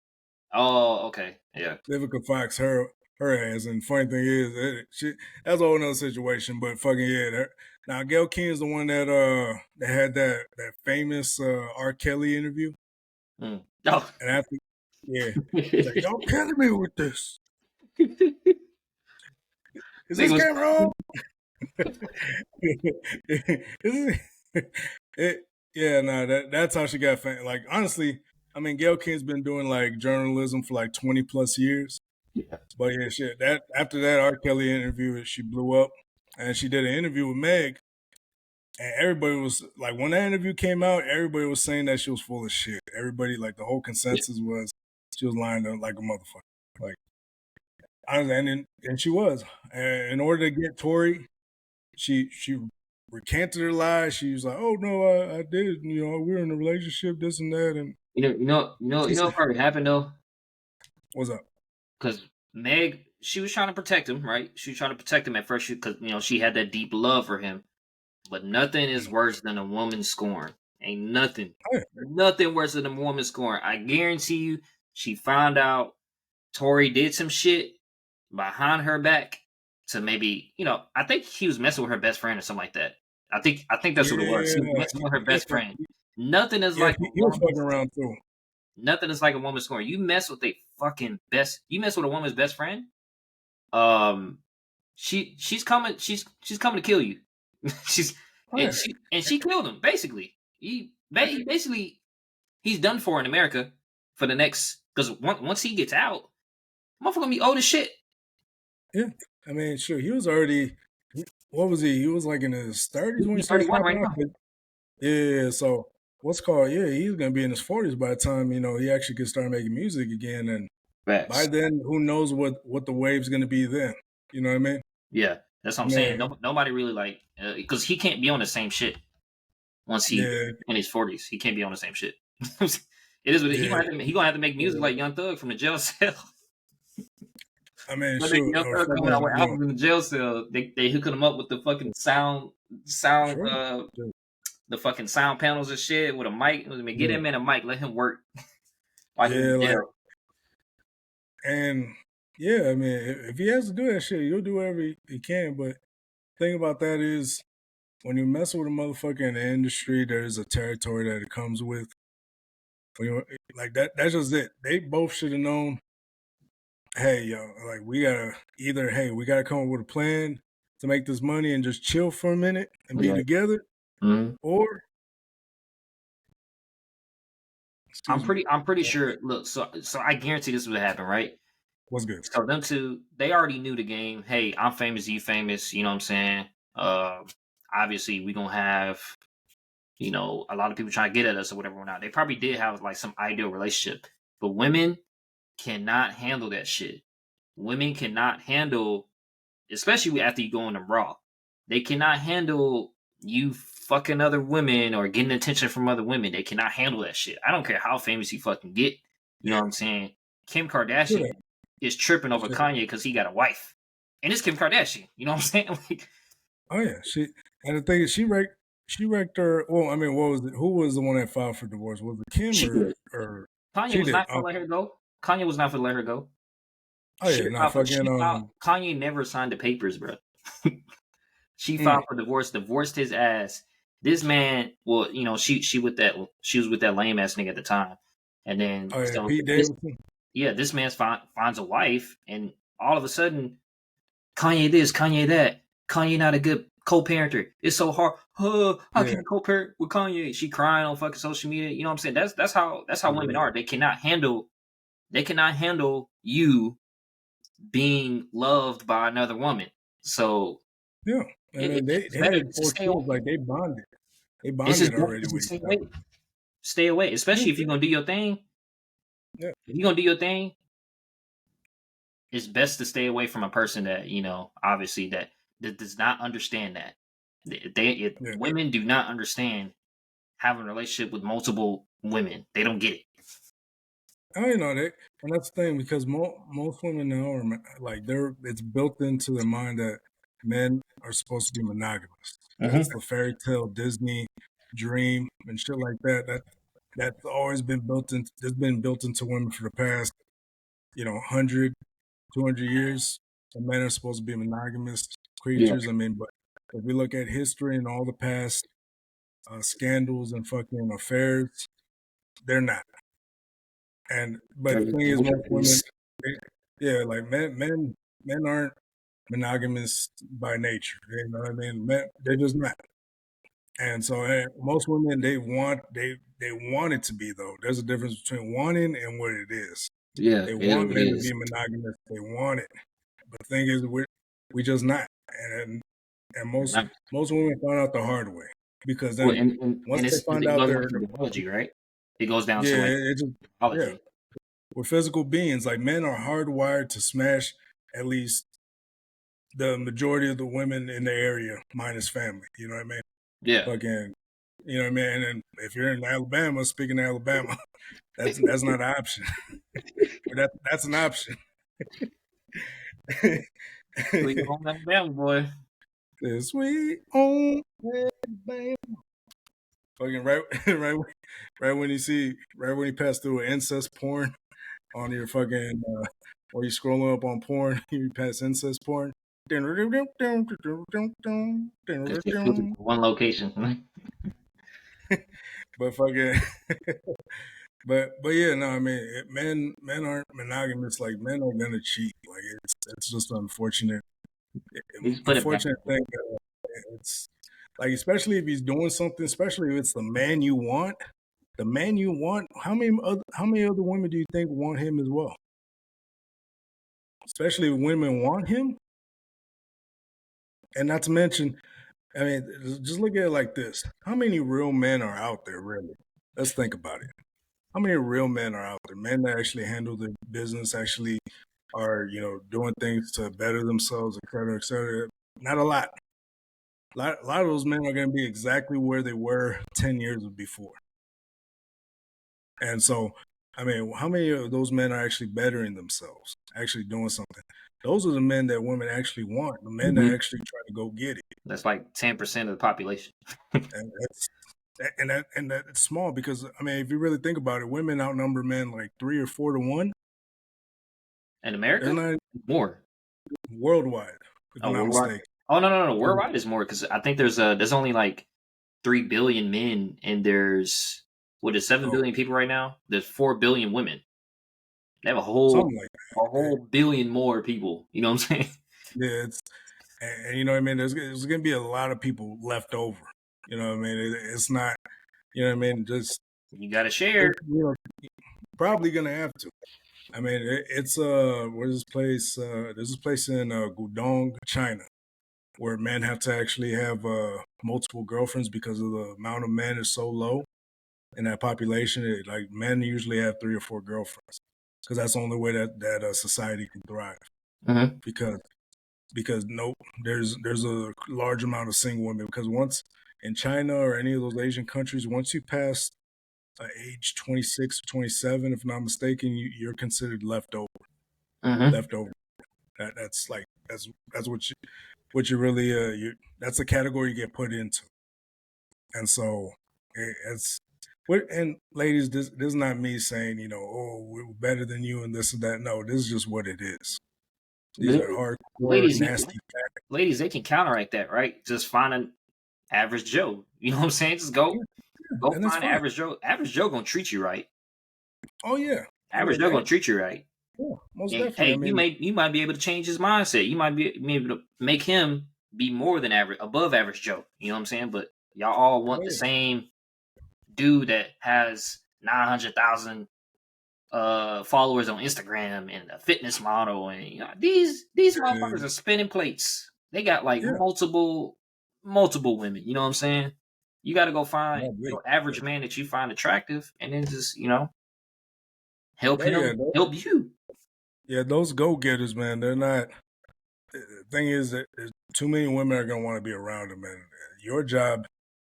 Oh, okay, yeah, Vivica Fox, her ass. And funny thing is, that's a whole nother situation. But fucking yeah, now Gail King is the one that had that famous R. Kelly interview, mm. Oh, and after yeah, he's like, "Y'all killing me with this. Is nigga this was camera on?" it, yeah, no, that's how she got famous. Like honestly, I mean, Gail King's been doing like journalism for like 20 plus years. yeah, But yeah, shit. That after that R. Kelly interview, she blew up, and she did an interview with Meg, and everybody was like, when that interview came out, everybody was saying that she was full of shit. Everybody, like, the whole yeah. consensus was she was lying to like a motherfucker. Like, honestly, and she was. And in order to get Tory, she recanted her lies. She was like, "Oh no, I did. You know, we were in a relationship, this and that." And she said, What probably happened though, "What's up?" because Meg, she was trying to protect him, right? She was trying to protect him at first, because she had that deep love for him. But nothing is worse than a woman scorn. Ain't nothing, Oh, yeah, nothing worse than a woman scorn. I guarantee you, she found out Tori did some shit behind her back to maybe, I think he was messing with her best friend or something like that. I think that's what it was. He was yeah, messing with her yeah, best friend. Nothing is yeah. like a He was woman. fucking around too. Nothing is like a woman scorn. You mess with a fucking best. You mess with a woman's best friend. Um, she's coming. She's coming to kill you. she's Oh, and yeah, she killed him basically. Basically he's done for in America for the next, because once he gets out, motherfucker gonna be old as shit. yeah. I mean, sure. He was already. What was he? He was like in his 30s when he He's started 31 popping right off. now. Yeah. So what's called? Yeah, he's gonna be in his 40s by the time he actually can start making music again. And by Facts. then, who knows what the wave's gonna be then? You know what I mean? Yeah, that's what I I'm saying. mean, Nobody really like, because he can't be on the same shit once he yeah, in his 40s. He can't be on the same shit. It is what he yeah. gonna have to make music like Young Thug from the jail cell. I mean, When they shoot, Young or Thug coming out fucking, with albums in the jail cell, they hooking him up with the fucking sound sure. Sure. the fucking sound panels and shit with a mic. I mean, get Yeah, him in a mic, let him work while he yeah, in like, jail. and yeah, I mean, if he has to do that shit, he'll do whatever he can. But the thing about that is, when you mess with a motherfucker in the industry, there's a territory that it comes with. When like that's just it. They both should have known. Hey, yo, like we gotta come up with a plan to make this money and just chill for a minute and be Yeah. together, Mhm. or I'm excuse me, pretty sure. Look, so I guarantee this would happen, right? what's good? So them two, they already knew the game. Hey, I'm famous, you famous. You know what I'm saying? Obviously, we gonna have a lot of people trying to get at us or whatever. Or not. They probably did have like some ideal relationship, but women cannot handle that shit. Women cannot handle, especially after you go on them raw. They cannot handle you fucking other women or getting attention from other women. They cannot handle that shit. I don't care how famous you fucking get. You know Yeah, what I'm saying? Kim true that. Kardashian is tripping over Shit. Kanye because he got a wife, and it's Kim Kardashian. You know what I'm saying? Like, Oh yeah, and the thing is, she wrecked her. Well, I mean, what was it? Who was the one that filed for divorce? Was it Kim she did. or Kanye she was did? not gonna let her go. Kanye was not gonna let her go. Oh yeah, no, fucking Kanye never signed the papers, bro. She mm, filed for divorce, divorced his ass. This man, well, she was with that lame ass nigga at the time, and then oh yeah, so Pete this Davidson. this man finds a wife, and all of a sudden, Kanye this, Kanye that, Kanye not a good co-parenter. It's so hard. How Yeah, can I co-parent with Kanye? She crying on fucking social media. You know what I'm saying? That's how women yeah, are. They cannot handle you being loved by another woman. So yeah. I mean, it's they better had to 4 stay kids, away. like they bonded. They It's just bonded better already just to with stay each away. other. Stay away, Yeah, especially if you're gonna do your thing. yeah, If you're gonna do your thing, it's best to stay away from a person that obviously that does not understand that. yeah. Women do not understand having a relationship with multiple women. They don't get it. I know that, and that's the thing because most women now are like it's built into their mind that men are supposed to be monogamous. That's Hmm. the fairy tale Disney dream and shit like that. That's always been built in. It's been built into women for the past 100, 200 years. And men are supposed to be monogamous Yeah, creatures. I mean, but if we look at history and all the past scandals and fucking affairs, they're not. And but the thing is, most women, they, yeah, like men aren't monogamous by nature. You know what I mean? They're just not. And so most women they want it to be though. There's a difference between wanting and what it is. yeah, They it is want what it men to is. be monogamous. They want it. But the thing is, we just not. And most women find out the hard way because Well, then once and they find it out goes they're into biology, right? It goes down yeah, to like it just yeah. biology. We're physical beings. Like men are hardwired to smash at least the majority of the women in the area minus family. You know what I mean? Yeah. Fucking, you know what I mean? And if you're in Alabama, speaking of Alabama, that's not an option. Or that's an option. Sweet home Alabama boy. Sweet home Alabama. Fucking right, right when you pass through an incest porn on your fucking, or you scrolling up on porn, you pass incest porn. Cause you filtered to one location. But fucking, but yeah, no, I mean, men aren't monogamous. Like men are gonna cheat. Like it's just unfortunate, You just put it back. unfortunate thing. It's like especially if he's doing something, especially if it's the man you want. The man you want. How many other women do you think want him as well? Especially if women want him, and not to mention, I mean, just look at it like this: how many real men are out there, really? Let's think about it. How many real men are out there? Men that actually handle their business, actually are doing things to better themselves, et cetera, et cetera. Not a lot. A lot of those men are going to be exactly where they were 10 years before. And so, I mean, how many of those men are actually bettering themselves, actually doing something? Those are the men that women actually want, the men that actually try to go get it. That's like 10% of the population. And that's small because I mean, if you really think about it, women outnumber men like 3 or 4 to 1. In They're America? not More. worldwide, if I'm Oh, not worldwide. mistaken. Oh no. Worldwide is more because I think there's only like 3 billion men and there's what is 7 billion Oh, people right now. There's 4 billion women. They have a whole something like a that. whole billion more people. You know what I'm saying? Yeah, it's and you know what I mean. There's going to be a lot of people left over. You know what I mean. It's not. You know what I mean. Just You got to share. probably going to have to. I mean, it's where's this place? There's this place in Gudong, China, where men have to actually have multiple girlfriends because of the amount of men is so low in that population. Like men usually have 3 or 4 girlfriends because that's the only way that society can thrive. Mm-hmm. Because no, there's a large amount of single women. Because once in China or any of those Asian countries, once you pass age 26 or 27, if I'm not mistaken, you're considered leftover. Mm-hmm. Leftover. That's like that's what you really that's the category you get put into. And so it's and ladies, this is not me saying oh we're better than you and this and that. No, this is just what it is. These are hardcore Ladies, nasty facts. ladies, they can counteract that, right? Just find an average Joe. You know what I'm saying? Just go Yeah, go and that's find fine. average Joe. Average Joe gonna treat you right. Oh yeah, Average Joe gonna treat you right. yeah, most And definitely. I hey, mean, you might be able to change his mindset. You might be able to make him be more than average, above average Joe. You know what I'm saying? But y'all all oh want the yeah, same dude that has 900,000 followers on Instagram and a fitness model, and these yeah, motherfuckers are spinning plates. They got like yeah. multiple women. You know what I'm saying? You got to go find Oh, wait. your average man that you find attractive, and then just help Oh yeah, him help you. yeah. Those go getters, man. They're not. The thing is that too many women are gonna want to be around them, and your job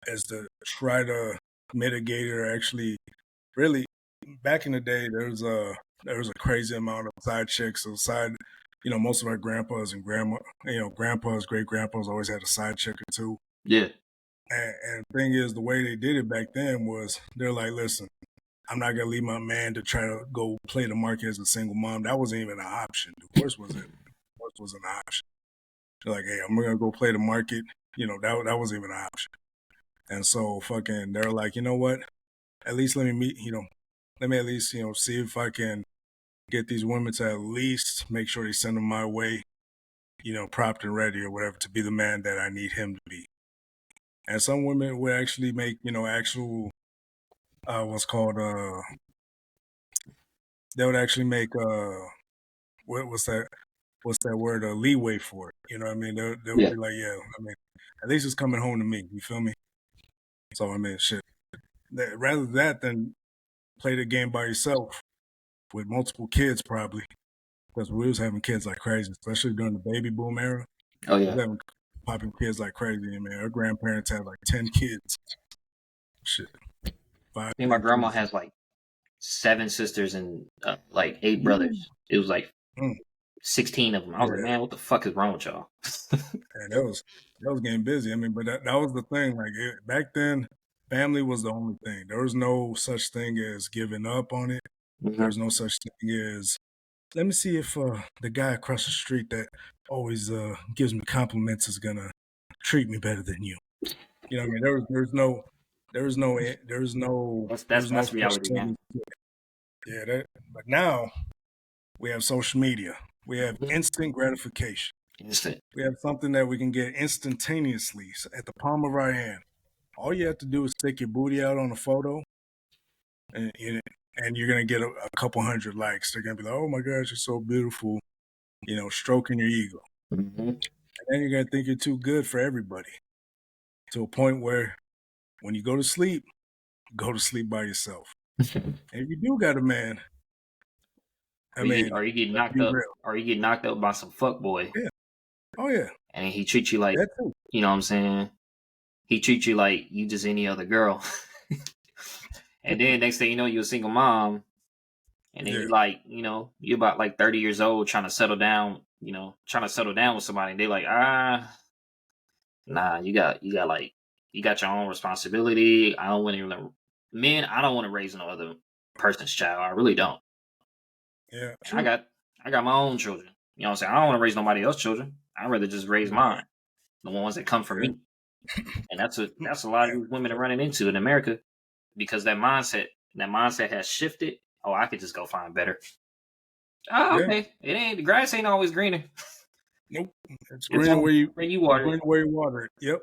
is to try to mitigate it or actually really. Back in the day, there was a crazy amount of side chicks. So side, most of our grandpas and grandpas, great grandpas always had a side chick or two. Yeah. And the thing is, the way they did it back then was they're like, listen, I'm not gonna leave my man to try to go play the market as a single mom. That wasn't even an option. Divorce was an option. They're like, hey, I'm gonna go play the market. That wasn't even an option. And so fucking they're like, you know what? At least let me meet, let me at least, see if I can get these women to at least make sure they send them my way, propped and ready or whatever to be the man that I need him to be. And some women would actually make, actual what's called they would actually make what's that word leeway for it. You know what I mean? They would Yeah. be like, yeah, I mean, at least it's coming home to me. You feel me? So I mean, shit. Rather that than play the game by yourself with multiple kids, probably because we was having kids like crazy, especially during the baby boom era. Oh was yeah. having popping kids like crazy. I mean, her grandparents had like 10 kids. Shit, five I think my grandma sisters. has like 7 sisters and like 8 brothers. Woo. It was like Mm, 16 of them. I was like, yeah, man, what the fuck is wrong with y'all? and that was getting busy. I mean, but that was the thing. Like back then, family was the only thing. There was no such thing as giving up on it. There Mhm. was no such thing as let me see if the guy across the street that always gives me compliments is gonna treat me better than you. You know what I mean? There was no That's such reality, man. thing. Yeah, but now we have social media. We have Mhm. instant gratification. Instant. We have something that we can get instantaneously at the palm of our hand. All you have to do is stick your booty out on a photo, and and you're gonna get a couple hundred likes. They're gonna be like, "Oh my gosh, you're so beautiful," stroking your ego. Hmm. And then you're gonna think you're too good for everybody to a point where when you go to sleep by yourself. And if you do got a man, I mean, Or you get let's knocked be up, real. or you get knocked up by some fuck boy, Yeah. Oh yeah. and he treats you like, That too. you know what I'm saying? He treats you like you just any other girl. And then next thing you know, you're a single mom, and then Yeah. you like, you're about like 30 years old trying to settle down, trying to settle down with somebody. And they like, nah, you got like, you got your own responsibility. I don't want to, men, I don't want to raise no other person's child. I really don't. Yeah. I True. got, I got my own children. You know what I'm saying? I don't want to raise nobody else's children. I'd rather just raise Right. mine, the ones that come from Yeah. me. And that's a lot of Yeah. these women are running into in America because that mindset has shifted. Oh, I could just go find better. Oh, Yeah. okay. It ain't the grass ain't always greener. Nope. It's It's greener only where you when you it's water it. greener where you water it. Yep.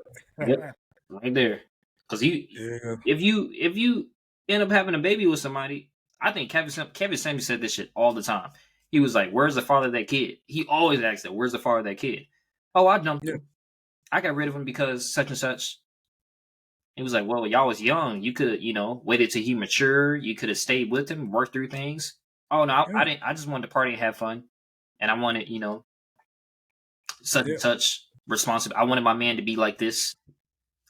Yep, right there. Because Yeah. if you end up having a baby with somebody, I think Kevin Samuels said this shit all the time. He was like, "Where's the father of that kid?" He always asked that, "Where's the father of that kid?" Oh, I dumped Yeah. him. I got rid of him because such and such. He was like, "Well, y'all was young. You could, waited till he matured. You could have stayed with him, worked through things." Oh no, I Yeah. didn't. I just wanted to party and have fun, and I wanted, such and Yeah. such responsible. I wanted my man to be like this.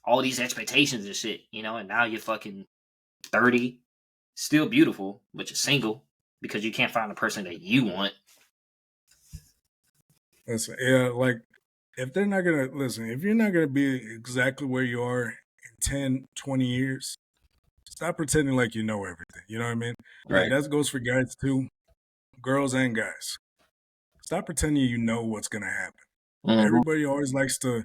All these expectations and shit, and now you're fucking 30, still beautiful, but you're single because you can't find the person that you want. Listen, yeah, like if they're not gonna listen, if you're not gonna be exactly where you are in 10, 20 years, stop pretending like you know everything. You know what I mean? Like Right. that goes for guys too, girls and guys. Stop pretending you know what's gonna happen. Mm-hmm. Everybody always likes to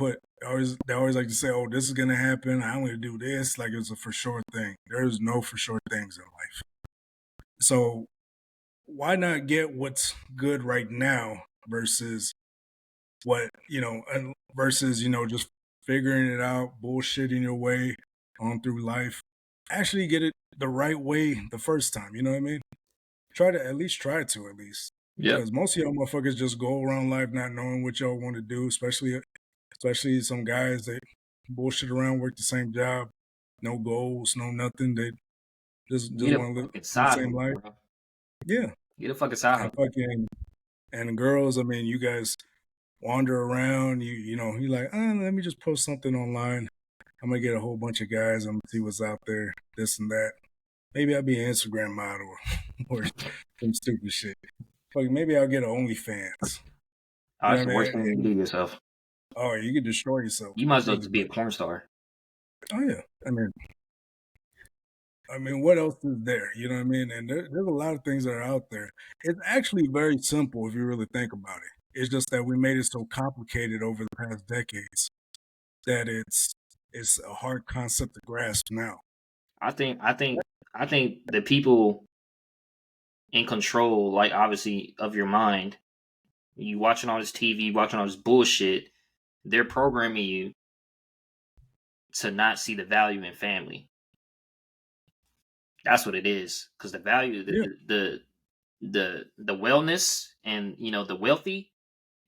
they always like to say, "Oh, this is gonna happen. I only do this," like it's a for sure thing. There's no for sure things in life. So why not get what's good right now versus versus just figuring it out, bullshitting your way on through life. Actually, get it the right way the first time. You know what I mean? Try to at least. Yep. Because most of y'all motherfuckers just go around life not knowing what y'all want to do, especially some guys that bullshit around, work the same job, no goals, no nothing. They just Get a want to live fucking the side same hustle, life. bro. Yeah, Get a fucking side and hustle. fucking and girls. I mean, you guys wander around. You like, let me just post something online. I'm gonna get a whole bunch of guys. I'm gonna see what's out there, this and that. Maybe I'll be an Instagram model or some stupid shit. Like maybe I'll get an OnlyFans. Oh, You know that's the what I worst mean? thing you can do to yourself. Oh, you could destroy yourself You might as well completely. just be But a porn star. oh yeah, I mean, what else is there? You know what I mean? And there's a lot of things that are out there. It's actually very simple if you really think about it. It's just that we made it so complicated over the past decades that it's a hard concept to grasp now. I think the people in control, like obviously of your mind, you watching all this TV, watching all this bullshit, they're programming you to not see the value in family. That's what it is. Because the value, Yeah, the wellness, and the wealthy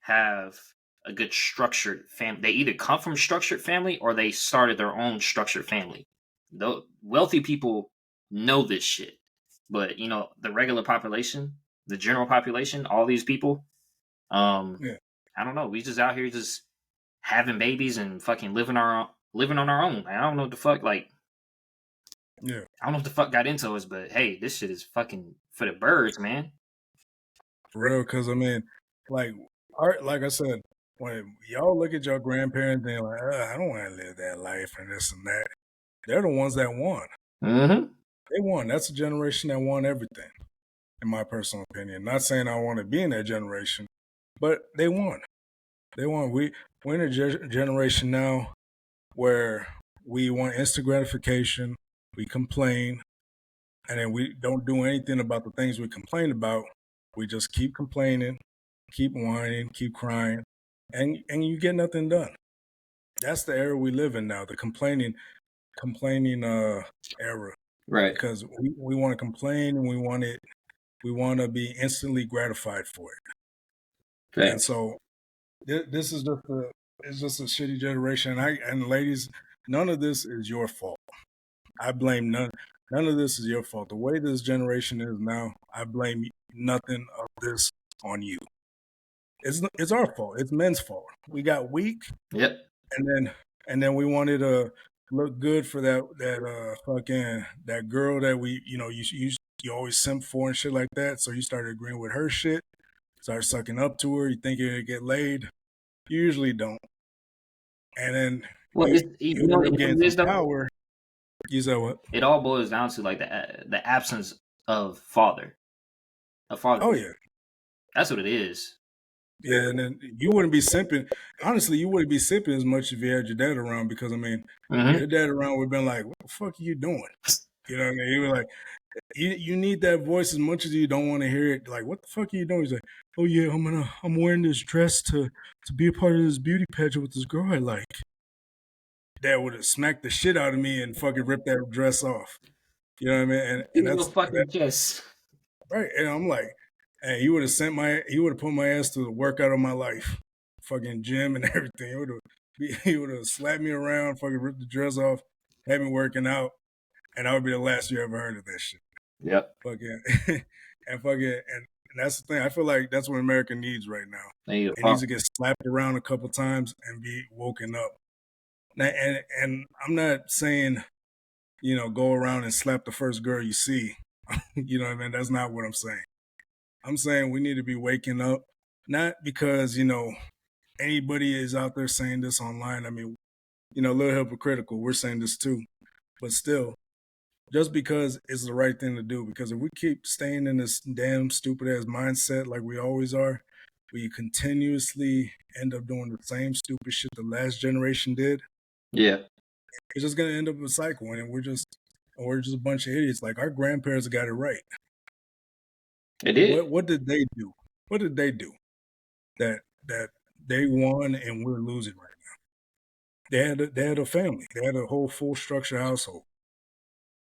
have a good structured family. They either come from structured family or they started their own structured family. The wealthy people know this shit, but the regular population, the general population, all these people, um, yeah, I don't know. We just out here just having babies and fucking living on our own. I don't know what the fuck. Like, Yeah, I don't know what the fuck got into us, but hey, this shit is fucking for the birds, man. for real. Because I mean, like, like I said, when y'all look at your grandparents, they're like, I don't want to live that life and this and that. They're the ones that won. Mm-hmm. They won. That's a generation that won everything, in my personal opinion. Not saying I want to be in that generation, but they won. They won. We're in a generation now where we want instant gratification. We complain, and then we don't do anything about the things we complain about. We just keep complaining, keep whining, keep crying, and you get nothing done. That's the era we live in now, the complaining era. Right. Because we want to complain and we want to be instantly gratified for it. And Facts. so this is just a shitty generation. And ladies, none of this is your fault. I blame none of this is your fault. The way this generation is now, I blame nothing of this on you. It's our fault. It's men's fault. We got weak, Yep. and then we wanted to look good for that girl that we you always simp for and shit like that. So you started agreeing with her shit, started sucking up to her. You think you're gonna get laid. You usually don't, and then Well, you you end up know getting what it some is though. power. You said what? It all boils down to like the absence of father, a father. Oh yeah. That's what it is. Yeah, and then you wouldn't be simping. Honestly, you wouldn't be simping as much if you had your dad around because I mean, your Mm-hmm. dad around would have been like, "What the fuck are you doing?" You know what I mean? You were like, you need that voice as much as you don't want to hear it. Like, what the fuck are you doing? He's like, "Oh yeah, I'm wearing this dress to be a part of this beauty pageant with this girl I like." Dad would have smacked the shit out of me and fucking ripped that dress off. You know what I mean? Give And me your that's fucking chest. right. And I'm like, hey, he would have put my ass through the workout of my life, fucking gym and everything. He would have slapped me around, fucking ripped the dress off, had me working out, and that would be the last you ever heard of that shit. Yep. Fucking and that's the thing. I feel like that's what America needs right now. There you It go. needs to get slapped around a couple times and be woken up. And I'm not saying go around and slap the first girl you see. You know what I mean? That's not what I'm saying. I'm saying we need to be waking up, not because, anybody is out there saying this online. I mean, a little hypocritical. We're saying this too, but still, just because it's the right thing to do. Because if we keep staying in this damn stupid ass mindset like we always are, we continuously end up doing the same stupid shit the last generation did. Yeah. It's just gonna end up a cycle, and we're just a bunch of idiots. Like our grandparents got it right. It did. What did they do? What did they do that they won and we're losing right now? They had a family. They had a whole full structure household.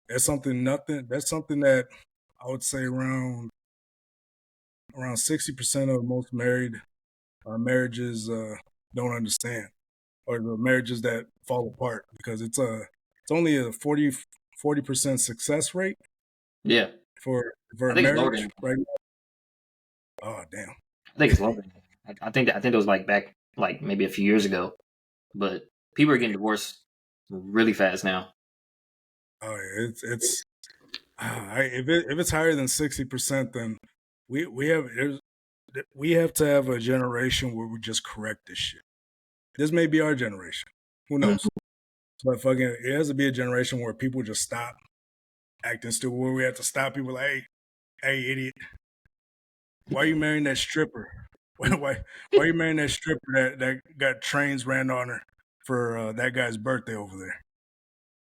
That's something that I would say around 60% of most marriages don't understand, or the marriages that fall apart because it's only a 40% success rate Yeah. for I a think it's lower than marriage right now. Oh damn. I think it's lower than I think it was like back like maybe a few years ago. But people are getting divorced really fast now. Oh yeah, it's if it's higher than 60%, then we have we have to have a generation where we just correct this shit. This may be our generation. Who knows? Mhm. But fucking, it has to be a generation where people just stop acting stupid. Where we have to stop people like, hey, idiot, why are you marrying that stripper? Why are you marrying that stripper that got trains ran on her for that guy's birthday over there?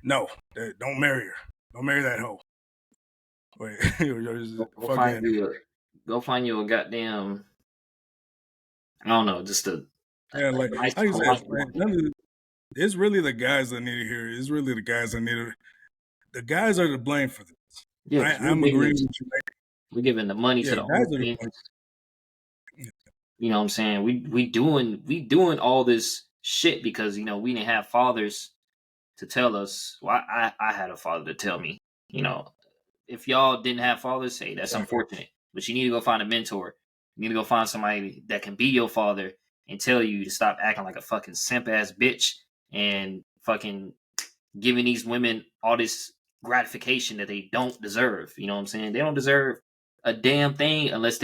No, don't marry her. Don't marry that hoe. Wait, Go find fucking you go find you a goddamn I don't know, just yeah, like a nice I said, polite like, woman. it's really the guys that need to hear it. It's really the guys that need to. The guys are to blame for this. Yeah, because I'm agreeing with you. we're giving the money Yeah, to the guys are to orphans. blame. You know what I'm saying? We doing all this shit because we didn't have fathers to tell us. Well, I had a father to tell me. You know, if y'all didn't have fathers, hey, that's Exactly. unfortunate. But you need to go find a mentor. You need to go find somebody that can be your father and tell you to stop acting like a fucking simp ass bitch and fucking giving these women all this gratification that they don't deserve. You know what I'm saying? They don't deserve a damn thing unless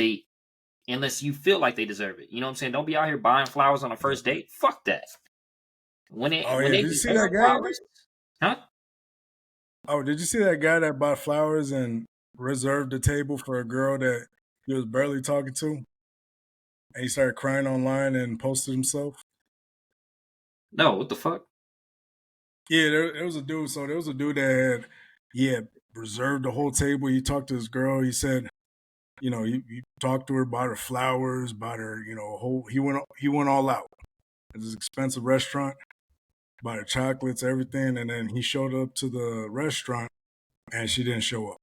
you feel like they deserve it. You know what I'm saying? Don't be out here buying flowers on a first date. Fuck that. Oh When yeah, they did you see that deserve guy? flowers, huh? Oh, did you see that guy that bought flowers and reserved the table for a girl that he was barely talking to, and he started crying online and posted himself? No, what the fuck? Yeah, there was a dude. So there was a dude that had reserved the whole table. He talked to this girl. He said, he talked to her, bought her flowers, bought her, a whole. He went all out. It was an expensive restaurant, bought her chocolates, everything, and then he showed up to the restaurant and she didn't show up.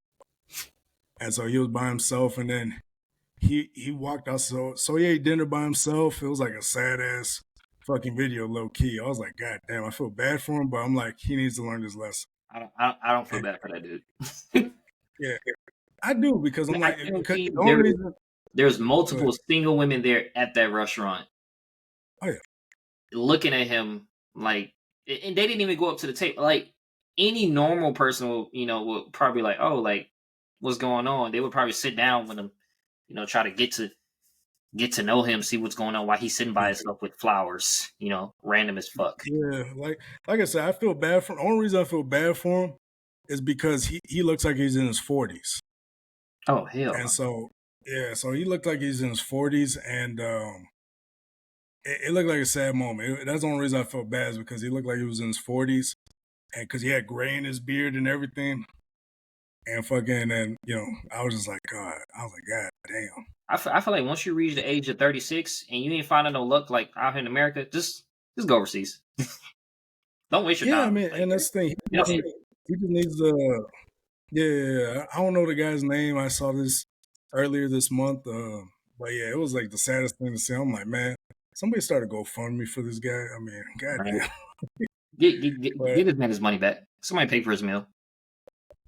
And so he was by himself, and then he walked out. So he ate dinner by himself. It was like a sad ass fucking video, low key. I was like, God damn, I feel bad for him, but I'm like, he needs to learn this lesson. I don't feel And bad for that dude. yeah, I do because I'm I like, because guarantee the only reason. there's Go ahead. multiple single women there at that restaurant Oh yeah, looking at him like, and they didn't even go up to the table. Like any normal person will, would probably like, oh, like what's going on? They would probably sit down with him, try to get to know him, see what's going on while he's sitting by yeah, himself with flowers, random as fuck. yeah. Like I said, I feel bad for. The only reason I feel bad for him is because he looks like he's in his 40s, Oh hell and no. so yeah, so he looked like he's in his 40s, and it looked like a sad moment. That's the only reason I felt bad is because he looked like he was in his 40s, and because he had gray in his beard and everything, and fucking, and I was just like, God, I was like, God damn. I feel like once you reach the age of 36 and you ain't finding no luck like out here in America, just go overseas. Don't waste your Yeah, I time. mean, Like, and that's the thing. you don't need He just needs to. Yeah, yeah, yeah. I don't know the guy's name. I saw this earlier this month. But yeah, it was like the saddest thing to see. I'm like, man, somebody started GoFundMe for this guy. I mean, right. goddamn. Get But this man his money back. Somebody pay for his meal.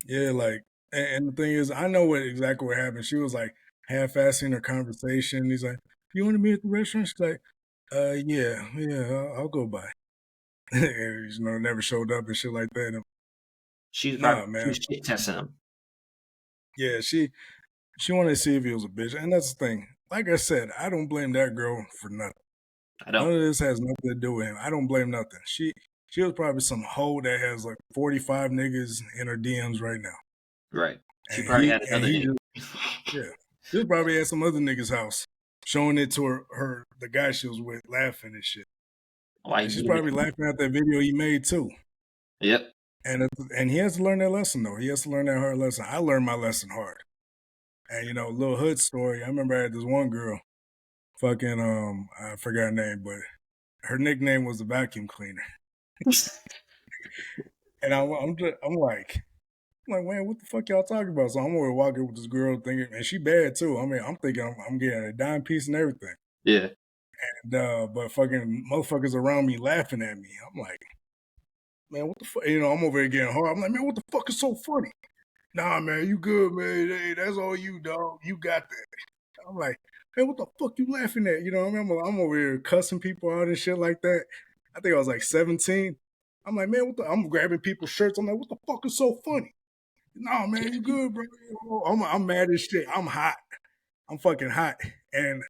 yeah, like, and the thing is, I know exactly what happened. She was like half-assing her conversation. He's like, "You want to be at the restaurant?" She's like, yeah, yeah, I'll go by." And never showed up and shit like that. And, nah, She man. was shit testing him. Yeah, she wanted to see if he was a bitch, and that's the thing. Like I said, I don't blame that girl for nothing. I None don't. of this has nothing to do with him. I don't blame nothing. She was probably some hoe that has like 45 niggas in her DMs right now, Right. She and probably he had and another he nigga. just yeah. She was probably at some other nigga's house, showing it to her the guy she was with, laughing and shit. Why And he she's giving probably it? laughing at that video he made too. Yep. And he has to learn that lesson though. He has to learn that hard lesson. I learned my lesson hard. And little hood story. I remember I had this one girl, fucking I forgot her name, but her nickname was the vacuum cleaner. And I'm like, man, what the fuck y'all talking about? So I'm over walking with this girl thinking, and she bad too. I mean, I'm thinking I'm getting a dime piece and everything. Yeah. And but fucking motherfuckers around me laughing at me. I'm like, man, what the fuck? I'm over here getting hard. I'm like, man, what the fuck is so funny? Nah, man, you good, man. Hey, that's all you, dog. You got that. I'm like, hey, what the fuck you laughing at? You know what I mean? I'm over here cussing people out and shit like that. I think I was like 17. I'm like, man, I'm grabbing people's shirts. I'm like, what the fuck is so funny? No, man, you good, bro? I'm mad as shit. I'm hot. I'm fucking hot. And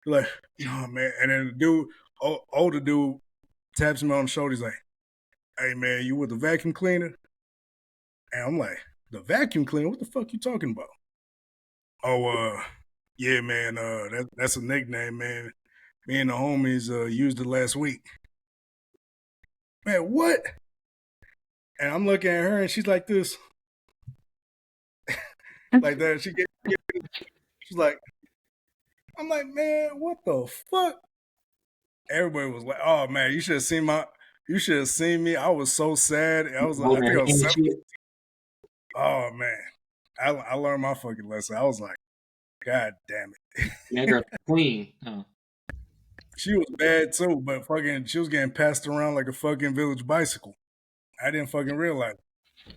like, no, man. And then the dude, older dude, taps me on the shoulder. He's like, hey, man, you with the vacuum cleaner? And I'm like, the vacuum cleaner? What the fuck you talking about? Oh, yeah, man. That's a nickname, man. Me and the homies used it last week. Man, what? And I'm looking at her, and she's like this, like that. She's like, I'm like, man, what the fuck? Everybody was like, "Oh man, you should have seen me. I was so sad. I Holding her think I hand was and 7. shit. Oh man, I learned my fucking lesson. I was like, God damn it. That girl queen. Huh. She was bad too, but fucking, she was getting passed around like a fucking village bicycle. I didn't fucking realize it.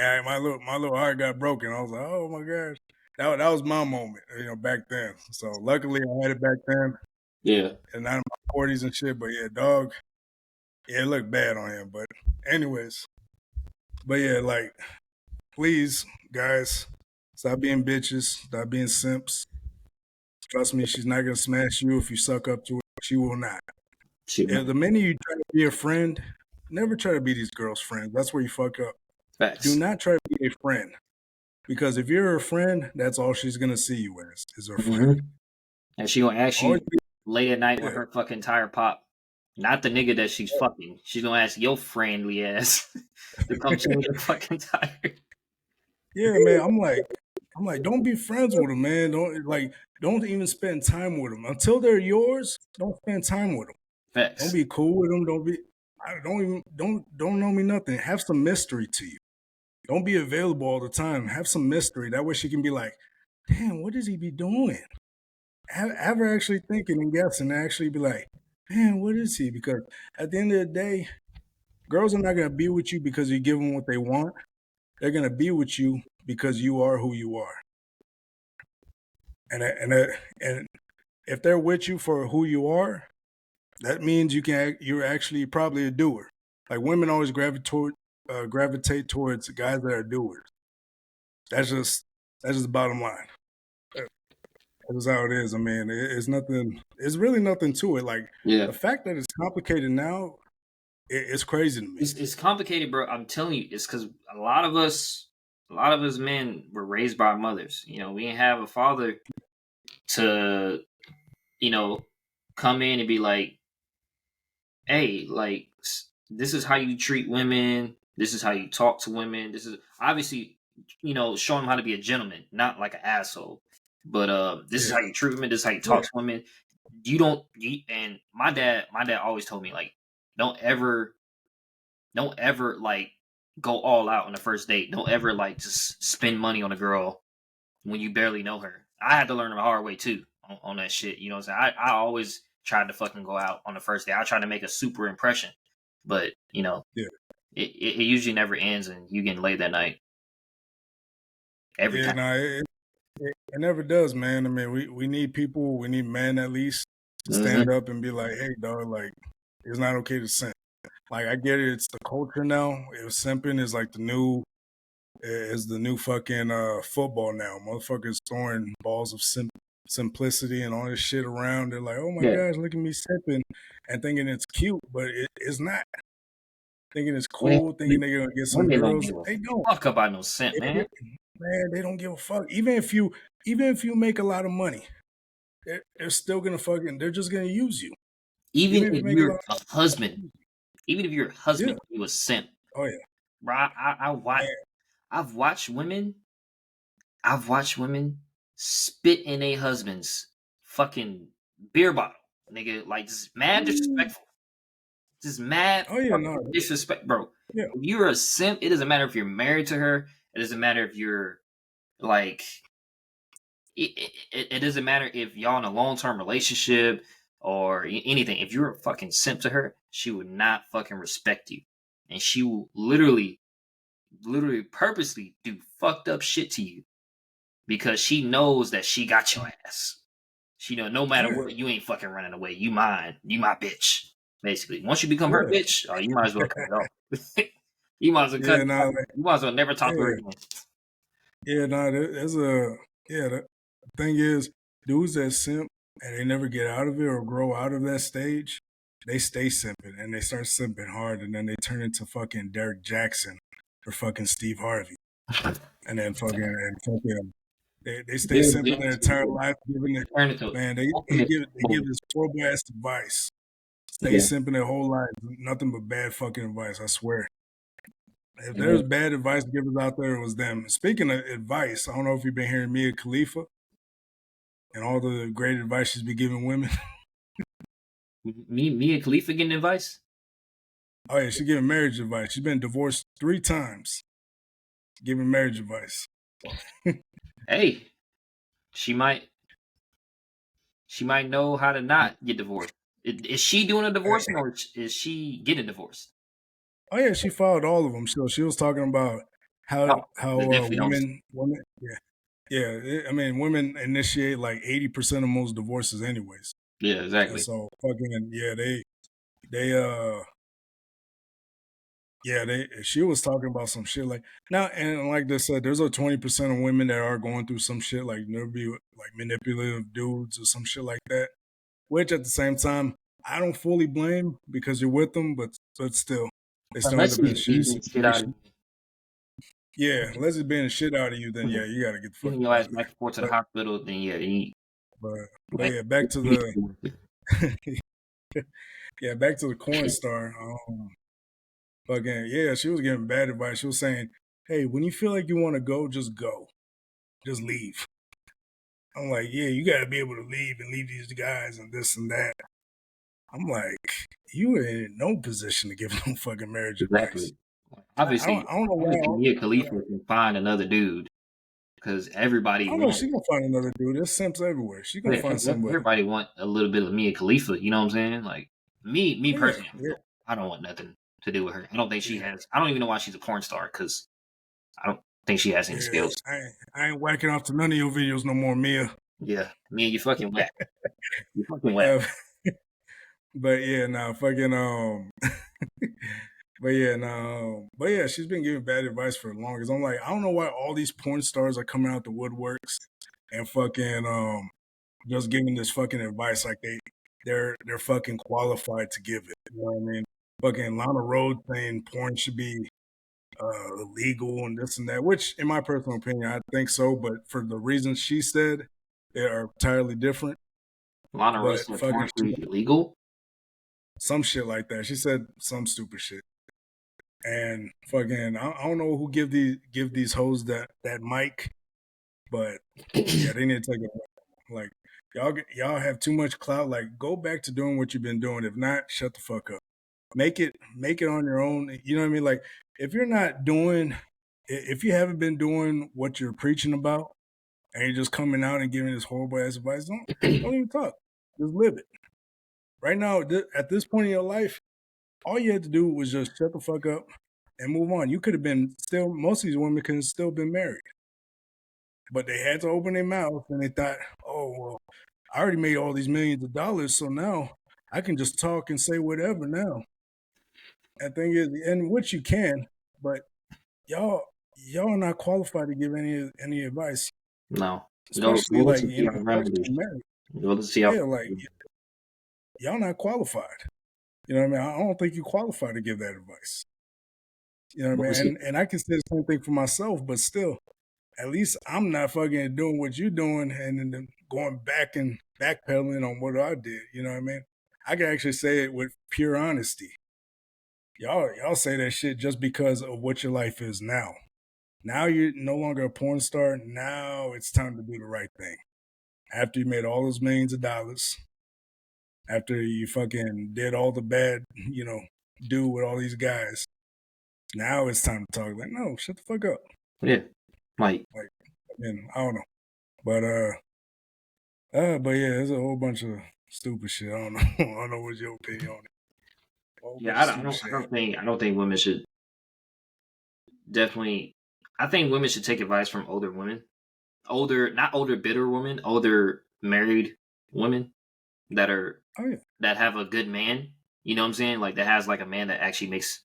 And my little heart got broken. I was like, oh my gosh. That was my moment, back then. So luckily I had it back then. Yeah. and I'm in my 40s and shit. But yeah, dog, yeah, it looked bad on him. But anyways, but yeah, like please, guys, stop being bitches, stop being simps. Trust me, she's not gonna smash you if you suck up to her. She will not. Shoot, If man. the minute you try to be a friend, never try to be these girls' friends. That's where you fuck up. Do Facts. not try to be a friend. Because if you're a friend, that's all she's gonna see you as is her friend. Hmm. And she gonna ask Always you be, late at night when yeah, her fucking tire pop. Not the nigga that she's fucking. She's gonna ask your friendly ass to come change your fucking tire. yeah, man. I'm like, don't be friends with them, man. Don't even spend time with them until they're yours. Don't spend time with them. Don't Facts. be cool with them. Don't even don't know me nothing. Have some mystery to you. Don't be available all the time. Have some mystery. That way she can be like, damn, what does he be doing? Have her actually thinking and guessing and actually be like, man, what is he? Because at the end of the day, girls are not gonna be with you because you give them what they want. They're gonna be with you because you are who you are. And if they're with you for who you are, that means you're actually probably a doer. Like women always gravitate towards guys that are doers. That's just that's just the bottom line. That's how it is. I mean, it's nothing. It's really nothing to it. Like Yeah. the fact that it's complicated now, it's crazy to me. It's complicated, bro. I'm telling you, it's because a lot of us men were raised by our mothers. We didn't have a father to, you know, come in and be like, hey, like this is how you treat women. This is how you talk to women. This is obviously, show them how to be a gentleman, not like an asshole. But this is Yeah, how you treat women. This is how you yeah, talk to women. You don't. And my dad always told me like, don't ever, don't ever like go all out on the first date. Don't ever like just spend money on a girl when you barely know her. I had to learn the hard way too on that shit. You know what I'm saying? I always tried to fucking go out on the first day. I tried to make a super impression, but yeah, it usually never ends, and you getting laid that night every yeah. time. No, it never does, man. I mean, we need people. We need men at least to stand Hmm. up and be like, hey, dog, like it's not okay to simp. Like I get it. It's the culture now. It was simping is like the new fucking football now. Motherfuckers throwing balls of simplicity and all this shit around. They're like, oh my Yeah, gosh, look at me simping, and thinking it's cute, but it's not. Thinking it's women, cool, thinking they're gonna get some women don't girls. give a They don't. fuck about no simp, man. Man, they don't give a fuck. Even if you make a lot of money, they're still gonna fucking. They're just gonna use you. Even Even if you if make a you're lot, a husband, even if your yeah. husband you a simp, Oh yeah, bro. I watch. man. I've watched women. I've watched women spit in a husband's fucking beer bottle, nigga. Like just mad Ooh. disrespectful, just mad Oh yeah, no, fucking disrespect, bro. yeah, If you're a simp, it doesn't matter if you're married to her. It doesn't matter if you're like. It doesn't matter if y'all in a long term relationship or anything. If you're a fucking simp to her, she would not fucking respect you, and she will literally, purposely do fucked up shit to you because she knows that she got your ass. She know no oh matter yeah, what, you ain't fucking running away. You mine. You my bitch. Basically, once you become her yeah, bitch, oh, you might as well cut it off. You might as well cut yeah. it No, off. like, You might as well never talk to her yeah, again. yeah. No, there's a yeah. The thing is, dudes that simp and they never get out of it or grow out of that stage, they stay simping and they start simping hard, and then they turn into fucking Derek Jackson or fucking Steve Harvey, and then fucking they stay Derek simping their Jackson entire life, giving it. turned into Man, they give this horrible ass advice. Stay yeah. simping their whole life, nothing but bad fucking advice. I swear. If Yeah. there's bad advice givers out there, it was them. Speaking of advice, I don't know if you've been hearing Mia Khalifa and all the great advice she's been giving women. Mia Khalifa getting advice? Oh yeah, she's giving marriage advice. She's been divorced 3 times, giving marriage advice. Hey, she might she might know how to not get divorced. Is she doing a divorce or is she getting divorced? Oh yeah, she followed all of them. So she was talking about how Oh, how they definitely don't. women yeah, yeah. I mean, women initiate like 80% of most divorces, anyways. Yeah, And exactly. so fucking they she was talking about some shit like now, and like they said, there's a 20% of women that are going through some shit like there'll be like manipulative dudes or some shit like that. Which at the same time, I don't fully blame because you're with them, but still, they still end Unless up in he's shitty beating the shit out of situations. Yeah, unless it's being the shit out of you, then you, yeah, you gotta get the fuck getting your out ass of back there. and forth to the But hospital, then yeah, but yeah, back to the back to the corn star. Fucking yeah, she was giving bad advice. She was saying, "Hey, when you feel like you want to go, just leave." I'm like, yeah, you got to be able to leave and leave these guys and this and that. I'm like, you are in no position to give no fucking marriage advice. exactly. Obviously, I don't know obviously, why. Mia Khalifa can find another dude because everybody I don't know. wants. She gonna find another dude. There's simps everywhere. She gonna find somebody. Everybody want a little bit of Mia Khalifa. You know what I'm saying? Like me Oh yeah, personally, yeah, I don't want nothing to do with her. I don't think she yeah, has. I don't even know why she's a porn star because I don't think she has any yeah. skills. I ain't whacking off to none of your videos no more, Mia. Yeah, Mia, you fucking whack. You fucking whack. Uh, but yeah, nah, fucking but yeah, no, but yeah, she's been giving bad advice for the longest. I'm like, I don't know why all these porn stars are coming out the woodworks and fucking just giving this fucking advice like they're fucking qualified to give it. You know what I mean? Fucking Lana Rhodes saying porn should be illegal and this and that, which in my personal opinion, I think so, but for the reasons she said, they are entirely different. Lana Rhoades But said porn fucking should be illegal. some shit like that. She said some stupid shit. And fucking I don't know who give these hoes that mic, but yeah, they need to take it. Like y'all have too much clout. Like go back to doing what you've been doing. If not, shut the fuck up. Make it on your own. You know what I mean? Like if you're not doing, if you haven't been doing what you're preaching about, and you're just coming out and giving this horrible ass advice, don't even talk. Just live it. Right now, at this point in your life, all you had to do was just shut the fuck up and move on. You could have been still. Most of these women could have still been married, but they had to open their mouth and they thought, oh well, I already made all these millions of dollars, so now I can just talk and say whatever now. And thing is, and which you can, but y'all y'all are not qualified to give any advice, No, go especially like listen to your especially remedy. in marriage. Go listen to your. Yeah, like y'all not qualified. You know what I mean? I don't think you qualified to give that advice. You know what Go I mean? listen. And I can say the same thing for myself, but still, at least I'm not fucking doing what you're doing and then going back and backpedaling on what I did. You know what I mean? I can actually say it with pure honesty. Y'all say that shit just because of what your life is now. Now you're no longer a porn star. Now it's time to do the right thing. After you made all those millions of dollars, after you fucking did all the bad, do with all these guys, now it's time to talk. Like, no, shut the fuck up. Yeah, like Like, I don't know. But but yeah, there's a whole bunch of stupid shit. I don't know. I don't know what's your opinion on it. A whole bunch yeah. of stupid I shit. don't think women should definitely. I think women should take advice from older women, not older bitter women, older married women that are Oh yeah, that have a good man. You know what I'm saying? Like that has like a man that actually makes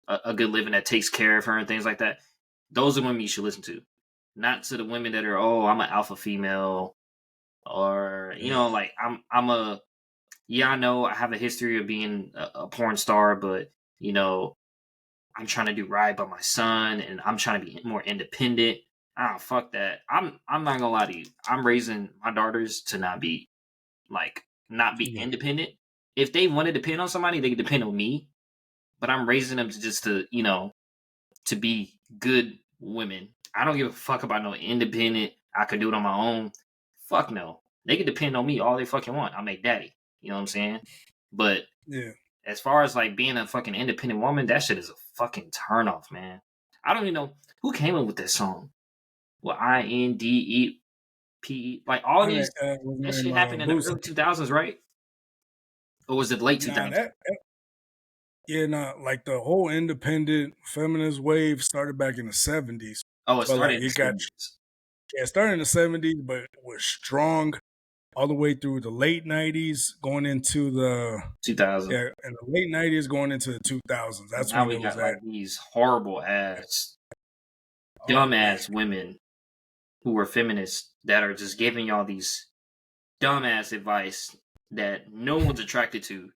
a good living that takes care of her and things like that. Those are women you should listen to, not to the women that are I'm an alpha female or yeah, like I'm a I know I have a history of being a porn star, but you know I'm trying to do right by my son and I'm trying to be more independent. Ah, fuck that. I'm not gonna lie to you. I'm raising my daughters to not be yeah, independent. If they want to depend on somebody, they can depend on me. But I'm raising them to just to be good women. I don't give a fuck about no independent. I could do it on my own. Fuck no. They can depend on me all they fucking want. I'll make daddy. You know what I'm saying? But yeah. as far as like being a fucking independent woman, that shit is a fucking turnoff, man. I don't even know who came up with that song. Well, INDEPE, like all I mean, these his that name shit happened in the Boosie. early 2000s, right? Or was it late Nah, 2000s? yeah, nah, like the whole independent feminist wave started back in the '70s, Oh, it but started like in the it got 70s. yeah, it started in the '70s, but was strong all the way through the late '90s, going into the 2000. in the late '90s, going into the 2000s. And That's now when we it was got at. like these horrible ass, Oh man, dumbass women who are feminists that are just giving y'all these dumbass advice that no one's attracted to,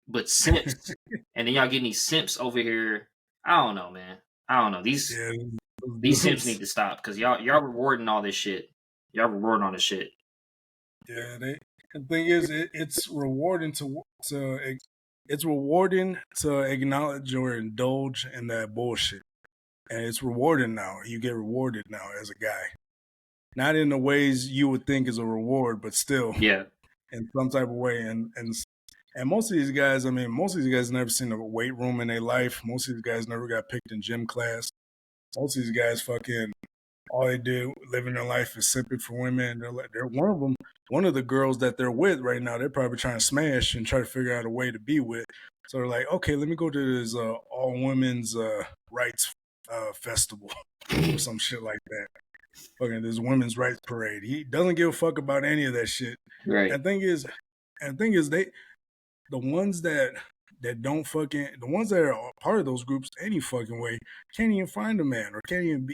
but simps. And then y'all getting these simps over here. I don't know, man. I don't know. These yeah, these simps dudes. need to stop because y'all rewarding all this shit. Y'all rewarding all this shit. Yeah, the thing is, it's rewarding it's rewarding to acknowledge or indulge in that bullshit, and it's rewarding now. You get rewarded now as a guy, not in the ways you would think is a reward, but still Yeah. in some type of way. And most of these guys, I mean, most of these guys never seen a weight room in their life. Most of these guys never got picked in gym class. Most of these guys fucking all they do living their life is simping for women. They're one of them. One of the girls that they're with right now, they're probably trying to smash and try to figure out a way to be with. So they're like, okay, let me go to this all women's rights festival or some shit like that. Fucking this women's rights parade. He doesn't give a fuck about any of that shit. Right. And thing is, the ones that don't fucking the ones that are part of those groups any fucking way can't even find a man or can't even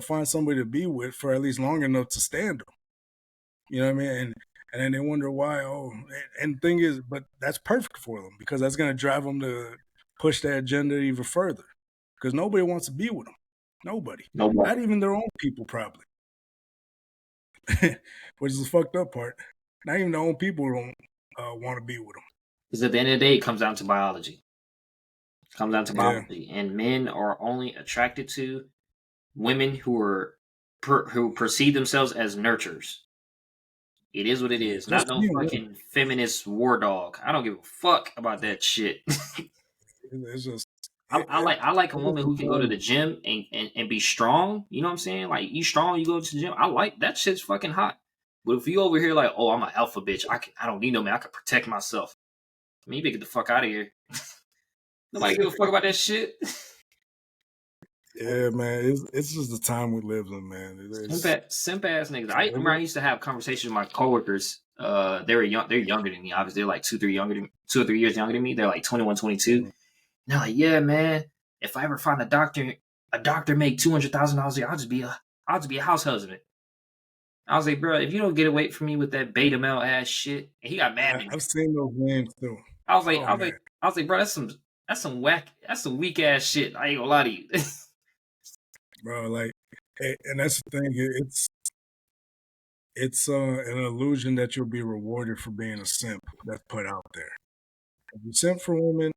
find somebody to be with for at least long enough to stand them. You know what I mean? And then they wonder why. Oh, and the thing is, but that's perfect for them because that's going to drive them to push that agenda even further. Because nobody wants to be with them. Nobody, Nobody. not even their own people, probably. Which is the fucked up part. Not even their own people don't want to be with them. Because at the end of the day, it comes down to biology. It comes down to Yeah, biology, and men are only attracted to women who perceive themselves as nurturers. It is what it yeah. is. Not Just no seeing women. fucking feminist war dog. I don't give a fuck about that shit. It's just I like a it's just woman a who can go to time. the gym and be strong. You know what I'm saying? Like you strong, you go to the gym. I like that shit's fucking hot. But if you over here like, oh, I'm an alpha bitch, I don't need no man. I can protect myself. I mean, you better get the fuck out of here. Nobody give a fuck about that shit. Yeah, man. It's just the time we live in, man. Simp ass niggas. I remember I used to have conversations with my coworkers. They were young. They're younger than me. Obviously, they're like 2 or 3 years younger than me. They're like 21, 22. And they're like, yeah, man. If I ever find a doctor make $200,000 a year, I'll just be a house husband. I was like, bro, if you don't get away from me with that beta male ass shit, and he got mad at me. I've seen those names too. I was like, Oh I was man, like, I was like, bro, that's some weak ass shit. I ain't gonna lie to you. bro. Like, and that's the thing. It's an illusion that you'll be rewarded for being a simp that's put out there. If you simp for women,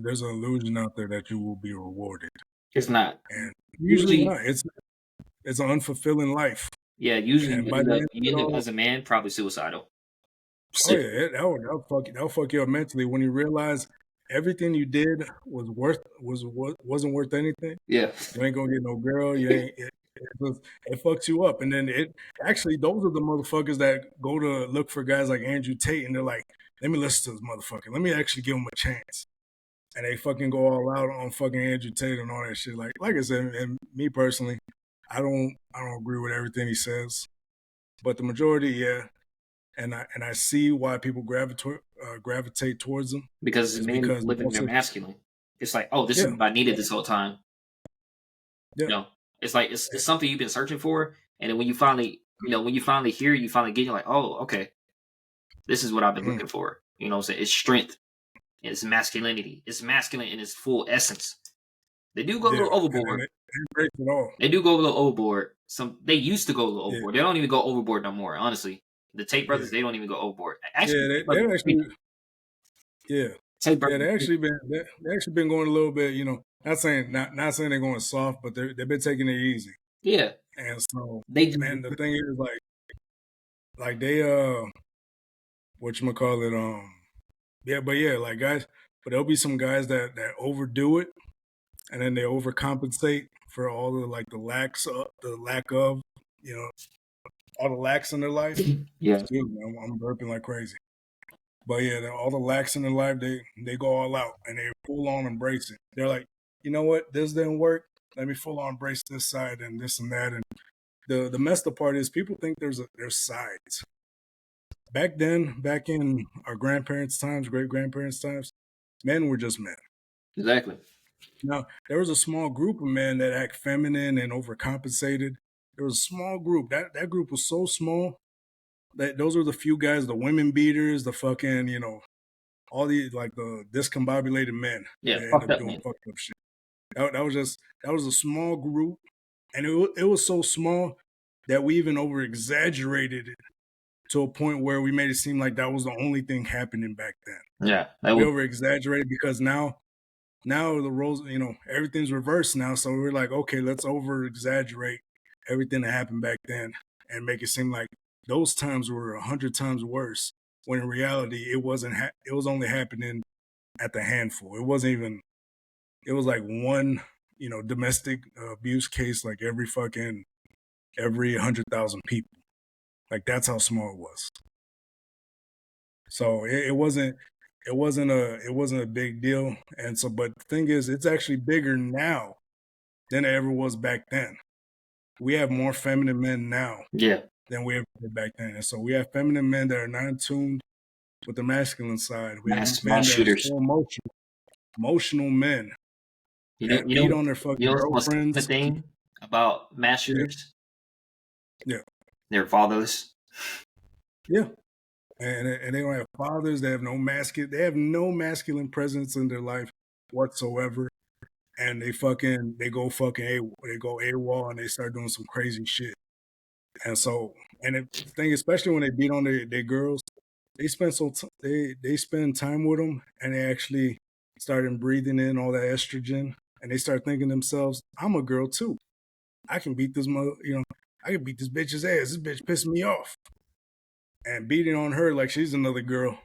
there's an illusion out there that you will be rewarded, It's not. and usually Usually, not. It's an unfulfilling life, yeah, usually and by the end of you it end up all, as a man probably suicidal. oh Sick. yeah, that'll fuck you up mentally when you realize everything you did wasn't worth anything. Yeah. You ain't gonna get no girl. You ain't. It fucks you up, and then it actually those are the motherfuckers that go to look for guys like Andrew Tate, and they're like, "Let me listen to this motherfucker. Let me actually give him a chance." And they fucking go all out on fucking Andrew Tate and all that shit. Like I said, and me personally, I don't agree with everything he says, but the majority, yeah. And I see why people gravitate towards him Because is men because living their most of masculine. It's like, oh, this is yeah what I needed this whole time. yeah You know, it's like it's something you've been searching for, and then when you finally, when you finally hear, you finally get, you're like, oh, okay, this is what I've been mhm, looking for. You know what I'm saying? It's strength. It's masculinity. It's masculine in its full essence. They do go a yeah, little and then overboard. it breaks it all. They do go a little overboard. They used to go a little Yeah, overboard. They don't even go overboard no more. Honestly, the Tate brothers, yeah, they don't even go overboard. yeah. Actually, They actually yeah. Tate Yeah, brothers, they actually been going a little bit, not saying they're going soft, but they've been taking it easy. yeah, And so, they do. and the thing is, like they what you call it, yeah, but yeah, like guys, but there'll be some guys that overdo it, and then they overcompensate for all the like the lack of, you know, all the lacks in their life. Yeah, Excuse me, I'm burping like crazy. But yeah, all the lacks in their life, they go all out and they full on embrace it. They're like, you know what, this didn't work. Let me full on embrace this side and this and that. And the messed up part is people think there's sides. back then, back in our grandparents' times, great grandparents' times, men were just men. Exactly. Now, there was a small group of men that act feminine and overcompensated. There was a small group. That group was so small that those were the few guys, the women beaters, the fucking, all the like the discombobulated men Yeah, that end fucked up up, doing man. fucked up shit. That was a small group, and it was so small that we even over exaggerated it to a point where we made it seem like that was the only thing happening back then. Yeah, that We was. over exaggerated because now the roles, everything's reversed now. So we're like, okay, let's over exaggerate everything that happened back then and make it seem like those times were 100 times worse. When in reality, it wasn't. It was only happening at the handful. It wasn't even. It was like one, domestic abuse case like every 100,000 people. Like that's how small it was. So it wasn't a big deal. And so, but the thing is, it's actually bigger now than it ever was back then. We have more feminine men now Yeah, than we ever did back then. And so we have feminine men that are not in tune with the masculine side. We have mass men that are shooters. so emotional men You know, that you beat know, on their you fucking know what's the most common girlfriends. thing about mass Yeah, shooters? yeah, They're fatherless. yeah. And they don't have fathers. They have no masculine presence in their life whatsoever. And they go AWOL and they start doing some crazy shit. And so, the thing, especially when they beat on their girls, they spend time with them, and they actually started breathing in all that estrogen, and they start thinking to themselves, "I'm a girl too. I can beat this I can beat this bitch's ass. This bitch pissing me off," and beating on her like she's another girl,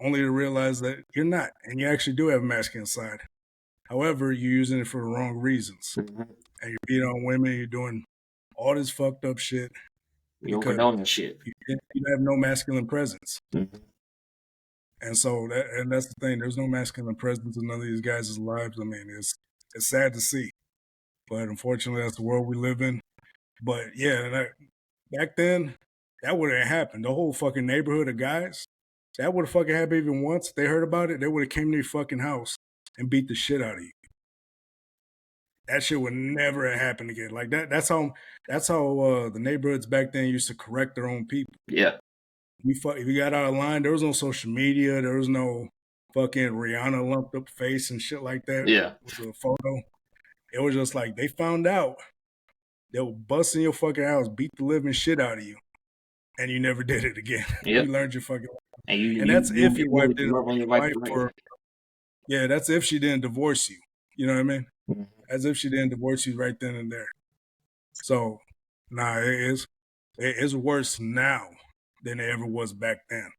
only to realize that you're not, and you actually do have a masculine side. However, you're using it for the wrong reasons, Mhm. and you're beating on women. You're doing all this fucked up shit You don't because condone that shit. you have no masculine presence. Mhm. And so that's the thing. There's no masculine presence in none of these guys' lives. I mean, it's sad to see, but unfortunately, that's the world we live in. But yeah, back then, that would have happened. The whole fucking neighborhood of guys, that would have fucking happened even once. They heard about it, they would have came to your fucking house and beat the shit out of you. That shit would never have happened again. Like that. That's how the neighborhoods back then used to correct their own people. Yeah, If you got out of line, there was no social media. There was no fucking Rihanna lumped up face and shit like that yeah, with the photo. It was just like they found out they were busting your fucking house, beat the living shit out of you, and you never did it again. yep. You learned your fucking. And you And you that's you if your wife you didn't love on already your wife fight right for. now. Yeah, that's if she didn't divorce you. You know what I mean? Mhm. As if she didn't divorce you right then and there. So, nah, it is worse now than it ever was back then.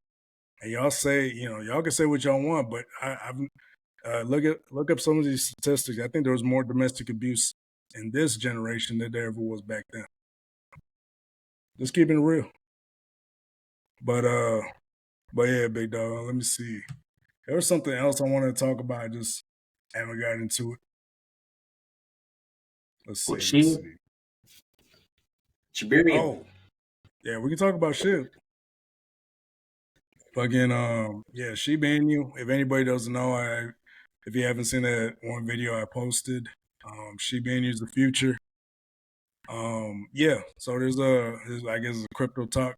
And y'all say, y'all can say what y'all want, but I've look up some of these statistics. I think there was more domestic abuse in this generation than there ever was back then. Just keeping it real. But yeah, big dog. Let me see. There was something else I wanted to talk about. I just haven't got into it. Let's Well, see. Let's she see. Siberian. Oh, yeah, we can talk about shit. Fucking yeah, she being you. If anybody doesn't know, if you haven't seen that one video I posted, she being you's the future. Yeah. So I guess a crypto talk.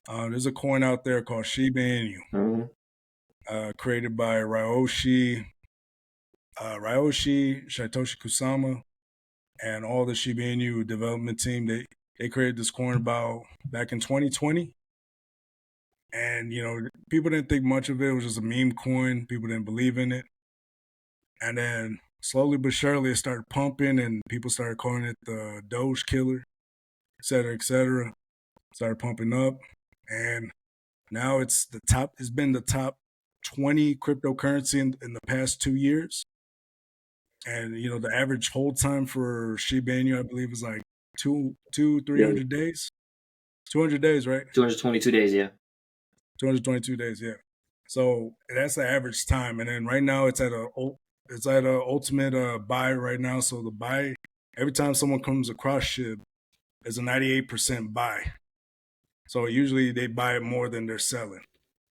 There's a coin out there called Shiba Inu, Mhm. created by Ryoshi Satoshi Kusama, and all the Shiba Inu development team. They created this coin about back in 2020, and people didn't think much of it. It was just a meme coin. People didn't believe in it, and then slowly but surely it started pumping, and people started calling it the Doge killer, et cetera, et cetera. Started pumping up, and now it's been the top 20 cryptocurrency in the past 2 years. And the average hold time for Shiba Inu, I believe, is like three Yeah, hundred days. 200 days, right? 222 days. Yeah, 222 days, yeah. So that's the average time. And then right now it's at a ultimate buy right now. So the buy, every time someone comes across SHIB, is a 98% buy. So usually they buy it more than they're selling,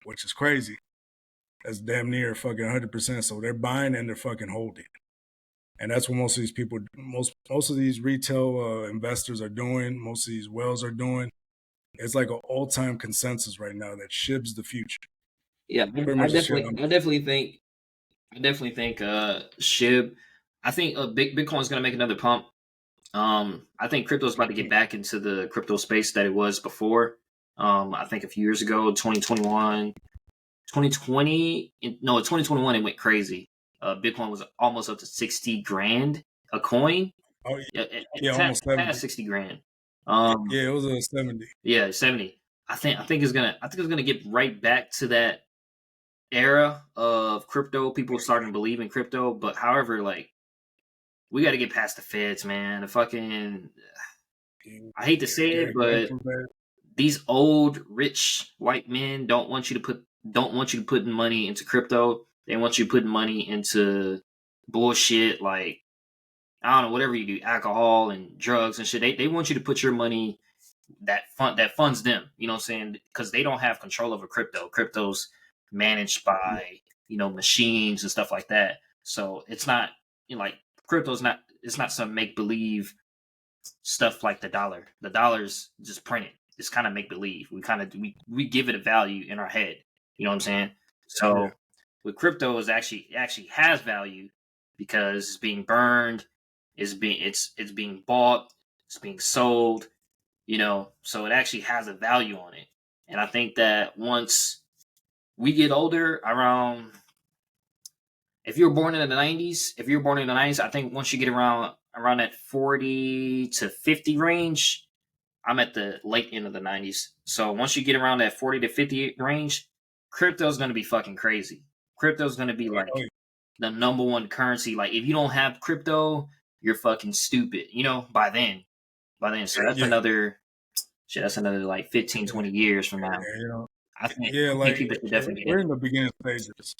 which is crazy. That's damn near fucking 100%. So they're buying and they're fucking holding. And that's what most of these people, most of these retail investors are doing. Most of these whales are doing. It's like an all-time consensus right now that SHIB's the future. Yeah, Pretty I much the shit. definitely think, SHIB. I think Bitcoin's gonna make another pump. I think crypto's about to get back into the crypto space that it was before. I think a few years ago, 2021, 2020, no, 2021, it went crazy. Bitcoin was almost up to 60 grand a coin. Oh Yeah, yeah, it almost 70. passed 60 grand. Yeah, it was a 70. Yeah, 70. I think it's gonna get right back to that era of crypto. People starting to believe in crypto, but however, like we got to get past the feds, man. The fucking I hate to say Yeah, it, but too bad. these old rich white men don't want you to put money into crypto. They want you putting money into bullshit like I don't know, whatever you do, alcohol and drugs and shit. They want you to put your money that funds them. You know what I'm saying? Because they don't have control over crypto. Crypto's managed by machines and stuff like that. So it's not like crypto's not it's not some make believe stuff like the dollar. The dollar's just printed. It's kind of make believe. We give it a value in our head. You know what I'm saying? Yeah, So with crypto is it actually has value because it's being burned, it's being bought, it's being sold, so it actually has a value on it. And I think that once we get older, around if you're born in the 90s, I think once you get around that 40 to 50 range, I'm at the late end of the 90s. So once you get around that 40 to 50 range, crypto's going to be fucking crazy. Crypto's going to be oh, like the number one currency. Like if you don't have crypto, you're fucking stupid, by then. So that's yeah, another shit, that's another like 15, 20 years from now. yeah. Yeah, I think like people should definitely get we're in. in the beginning stages.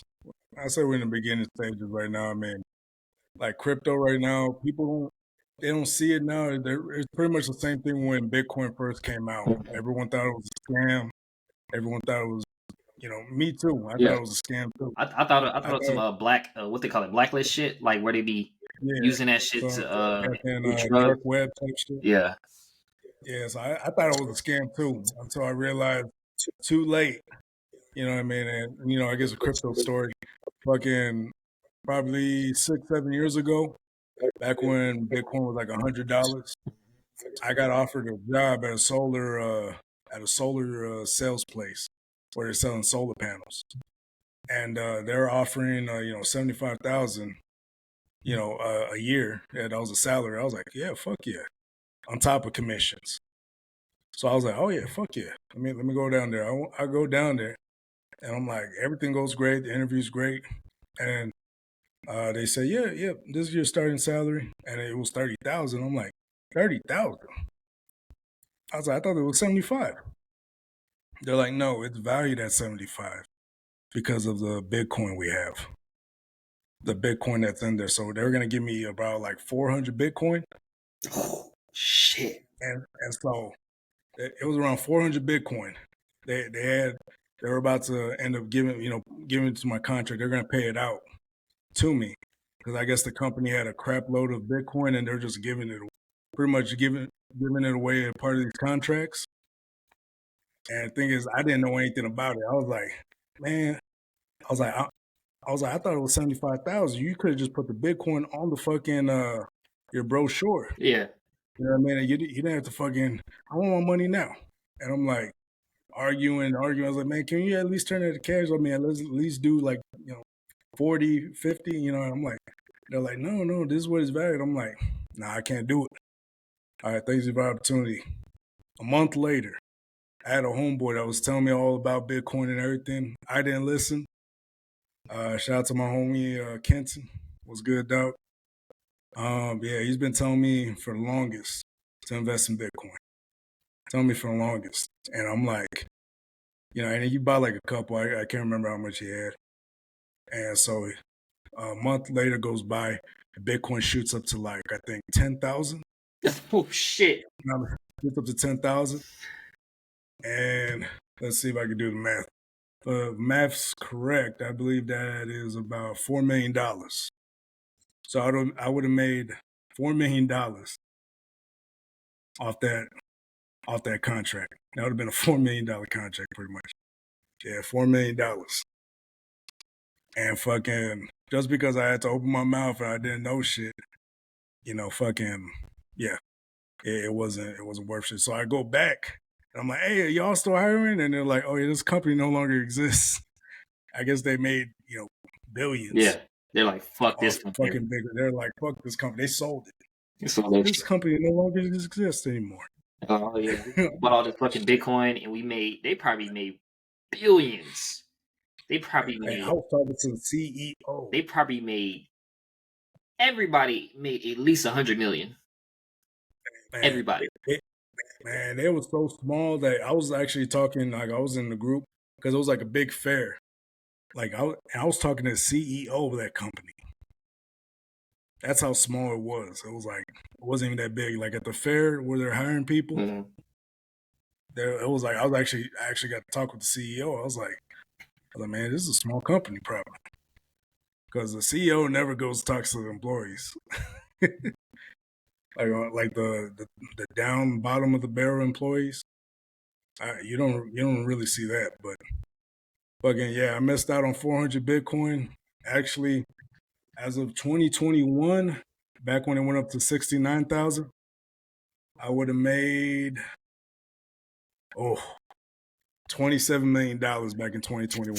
I say we're in the beginning stages right now. I mean, like crypto right now, they don't see it now. It's pretty much the same thing when Bitcoin first came out. Everyone thought it was a scam. Everyone thought it was, me too. I thought Yeah. it was a scam too. I I thought some thought, black what they call it, blacklist shit, like where they be yeah, using that shit so to back in do dark drugs. web type shit. Yeah. Yeah, so I thought it was a scam too until I realized too late. You know what I mean? And I guess a crypto story. Fucking probably 6, 7 years ago, back when Bitcoin was like $100, I got offered a job at a solar sales place where they're selling solar panels, and they're offering 75,000 a year. Yeah, that was a salary. I was like, yeah, fuck yeah, on top of commissions. So I was like, oh yeah, fuck yeah. Let me go down there. I go down there, and I'm like, everything goes great. The interview's great, and they say, yeah, this is your starting salary, and it was 30,000. I'm like, 30,000. I was like, I thought it was 75. They're like, no, it's valued at 75 because of the Bitcoin we have, the Bitcoin that's in there. So they're gonna give me about like 400 Bitcoin, Oh shit. and so it was around 400 Bitcoin. They were about to end up giving it to my contract. They're gonna pay it out to me because I guess the company had a crap load of Bitcoin and they're just pretty much giving it away as part of these contracts. And the thing is, I didn't know anything about it. I was like, man, I was like, I thought it was 75,000. You could have just put the Bitcoin on the fucking your brochure. Yeah. You know what I mean? And you didn't have to fucking. I want my money now. And I'm like arguing. I was like, man, can you at least turn it to cash? I mean, let's at least do like 40, 50. And I'm like, they're like, no, this is what it's valued. I'm like, nah, I can't do it. All right, thanks for the opportunity. A month later, I had a homeboy that was telling me all about Bitcoin and everything. I didn't listen. Shout out to my homie Kenton. What's good, dog? Yeah, he's been telling me for the longest to invest in Bitcoin. Telling me for the longest, and I'm like, and he bought like a couple. I can't remember how much he had, and so a month later goes by, Bitcoin shoots up to like I think 10,000. Oh shit. Shoots up to 10,000, And let's see if I can do the math. Math's correct. I believe that is about $4 million. So I would have made $4 million off that contract. That would have been a $4 million contract, pretty much. Yeah, $4 million. And fucking just because I had to open my mouth and I didn't know shit, fucking yeah, it wasn't worth shit. So I go back and I'm like, hey, are y'all still hiring? And they're like, oh yeah, this company no longer exists. I guess they made billions Yeah, they're like, fuck this off company. fucking bigger. They're like, fuck this company. They sold it. So that This shit. company no longer exists anymore. Oh yeah, we bought all this fucking Bitcoin, and they probably made billions. They probably Hey, I made was talking to the CEO. they probably made everybody made at least 100 million. Man, Everybody. man, they were so small that I was actually talking, like I was in the group because it was like a big fair. Like I was talking to the CEO of that company. That's how small it was. It was like it wasn't even that big. Like at the fair where they're hiring people, Mm-hmm. it was like I actually got to talk with the CEO. I was like, man, this is a small company, probably, because the CEO never goes to talk to the employees. Like the down bottom of the barrel employees. You don't really see that, but fucking yeah, I missed out on 400 Bitcoin. Actually, as of 2021, back when it went up to 69,000, I would have made oh $27 million back in 2021.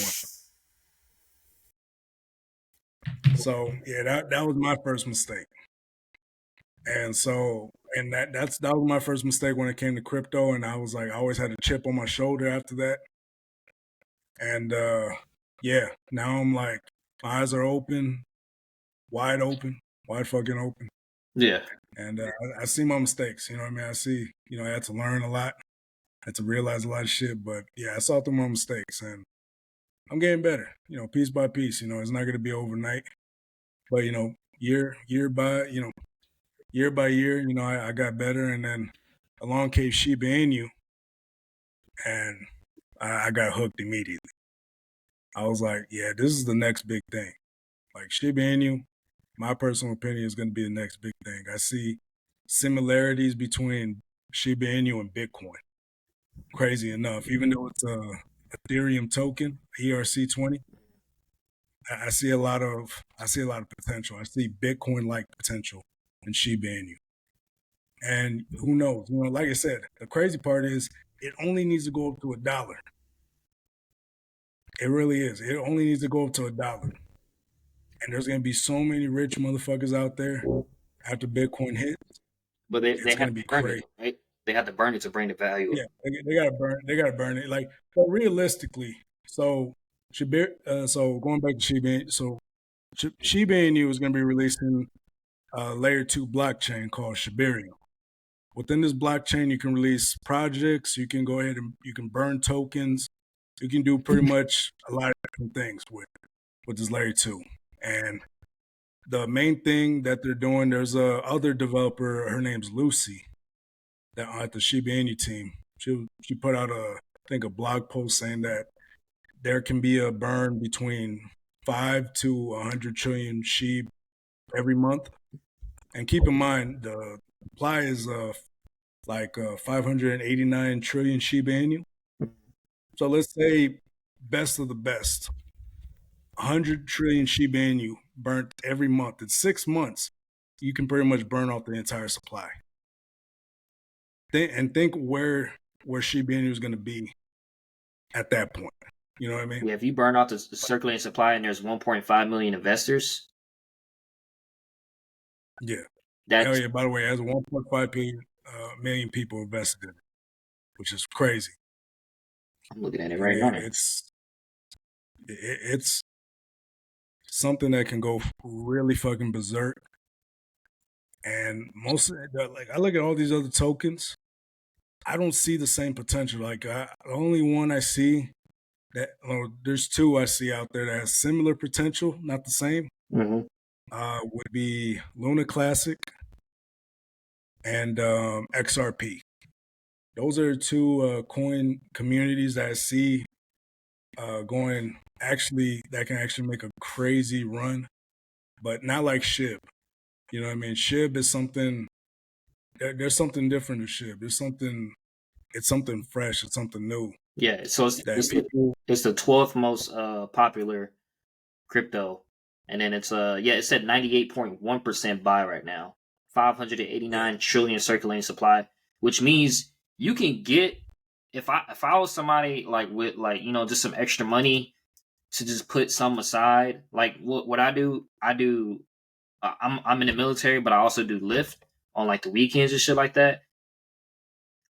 So yeah, that was my first mistake. And so and that was my first mistake when it came to crypto. And I was like, I always had a chip on my shoulder after that. And yeah, now I'm like, my eyes are open, wide fucking open. Yeah. And I see my mistakes. You know what I mean? I see, I had to learn a lot, I had to realize a lot of shit. But yeah, I saw through my mistakes, and I'm getting better. Piece by piece. It's not going to be overnight, but year by year, I got better. And then along came Shiba Inu, and I got hooked immediately. I was like, yeah, this is the next big thing. Like Shiba Inu, my personal opinion, is going to be the next big thing. I see similarities between Shiba Inu and Bitcoin. Crazy enough, even though it's a Ethereum token, ERC20, I see a lot of potential. I see Bitcoin like potential in Shiba Inu. And who knows? Like I said, the crazy part is it only needs to go up to $1. It really is. It only needs to go up to $1. And there's gonna be so many rich motherfuckers out there after Bitcoin hits. But they It's have gonna to be burn it, crazy. right? They have to burn it to bring the value Yeah, up. they gotta burn. They gotta burn it. Like, but realistically, so so going back to Shiba Inu is gonna be releasing a layer 2 blockchain called Shibarium. Within this blockchain, you can release projects. You can go ahead and you can burn tokens. You can do pretty much a lot of different things with this layer 2. And the main thing that they're doing, there's a other developer. Her name's Lucy, that at the Shiba Inu team. She put out I think a blog post saying that there can be a burn between 5 to 100 trillion SHIB every month. And keep in mind the supply is like 589 trillion Shiba Inu. So let's say best of the best, 100 trillion Shiba Inu burnt every month. In 6 months, you can pretty much burn off the entire supply. Think where Shiba Inu is going to be at that point. You know what I mean? Yeah, if you burn out the circulating supply and there's 1.5 million investors, Yeah. Hell that's yeah. By the way, it has 1.5 million people invested in it, which is crazy. I'm looking at it I right mean, now. it's something that can go really fucking berserk. And like I look at all these other tokens, I don't see the same potential. Like the only one I see there's two I see out there that has similar potential, not the same. Mm-hmm. Would be Luna Classic and XRP. Those are two coin communities that I see going actually that can actually make a crazy run, but not like SHIB. You know what I mean? SHIB is something. There's something different to SHIB. There's something. It's something fresh. It's something new Yeah, so that people. it's the 12th most popular crypto, and then it's yeah, it's at 98.1% buy right now, Yeah, 589 trillion circulating supply, which means you can get, if I was somebody like with like just some extra money to just put some aside, like what I do, I'm in the military, but I also do Lyft on like the weekends and shit like that.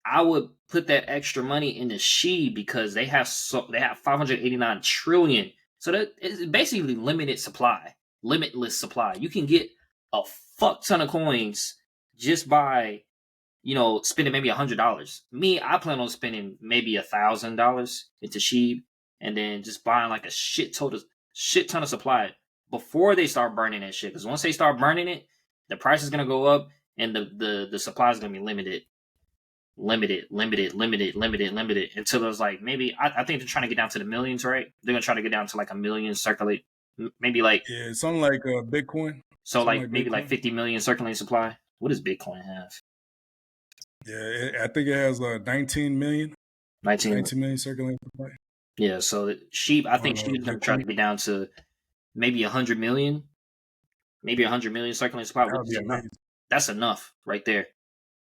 I would put that extra money into She because they have 589 trillion. So that is basically limited supply, limitless supply. You can get a fuck ton of coins just by spending maybe $100. Me, I plan on spending maybe $1,000 into Sheeb and then just buying like a shit ton of supply before they start burning that shit. Because once they start burning it, the price is gonna go up and the supply is gonna be limited until there's like maybe I think they're trying to get down to the millions, right? They're gonna try to get down to like a million circulate, maybe like yeah. Something like Bitcoin. so Something like like maybe like Bitcoin. 50 million circulating supply. What does Bitcoin have? Yeah, I think it has 19 million. 19. 19 million circulating supply. Yeah, so sheep. I think On sheep is gonna try Bitcoin. to get down to maybe 100 million, maybe 100 million circulating supply, That which would is be enough. amazing. That's enough right there.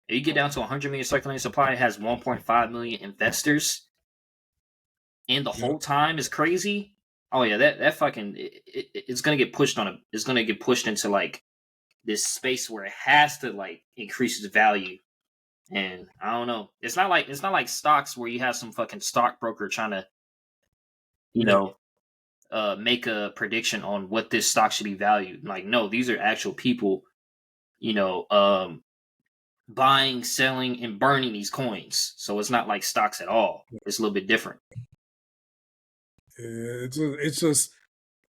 If you get down to 100 million circulating supply, it has 1.5 million investors, and the Yep. whole time is crazy. Oh yeah, that fucking it's gonna get pushed on a. It's gonna get pushed into like this space where it has to like increase its value. And I don't know. It's not like stocks where you have some fucking stockbroker trying to you Yeah. know make a prediction on what this stock should be valued. Like, no, these are actual people, you know, buying, selling, and burning these coins. So it's not like stocks at all. It's a little bit different. Yeah, it's just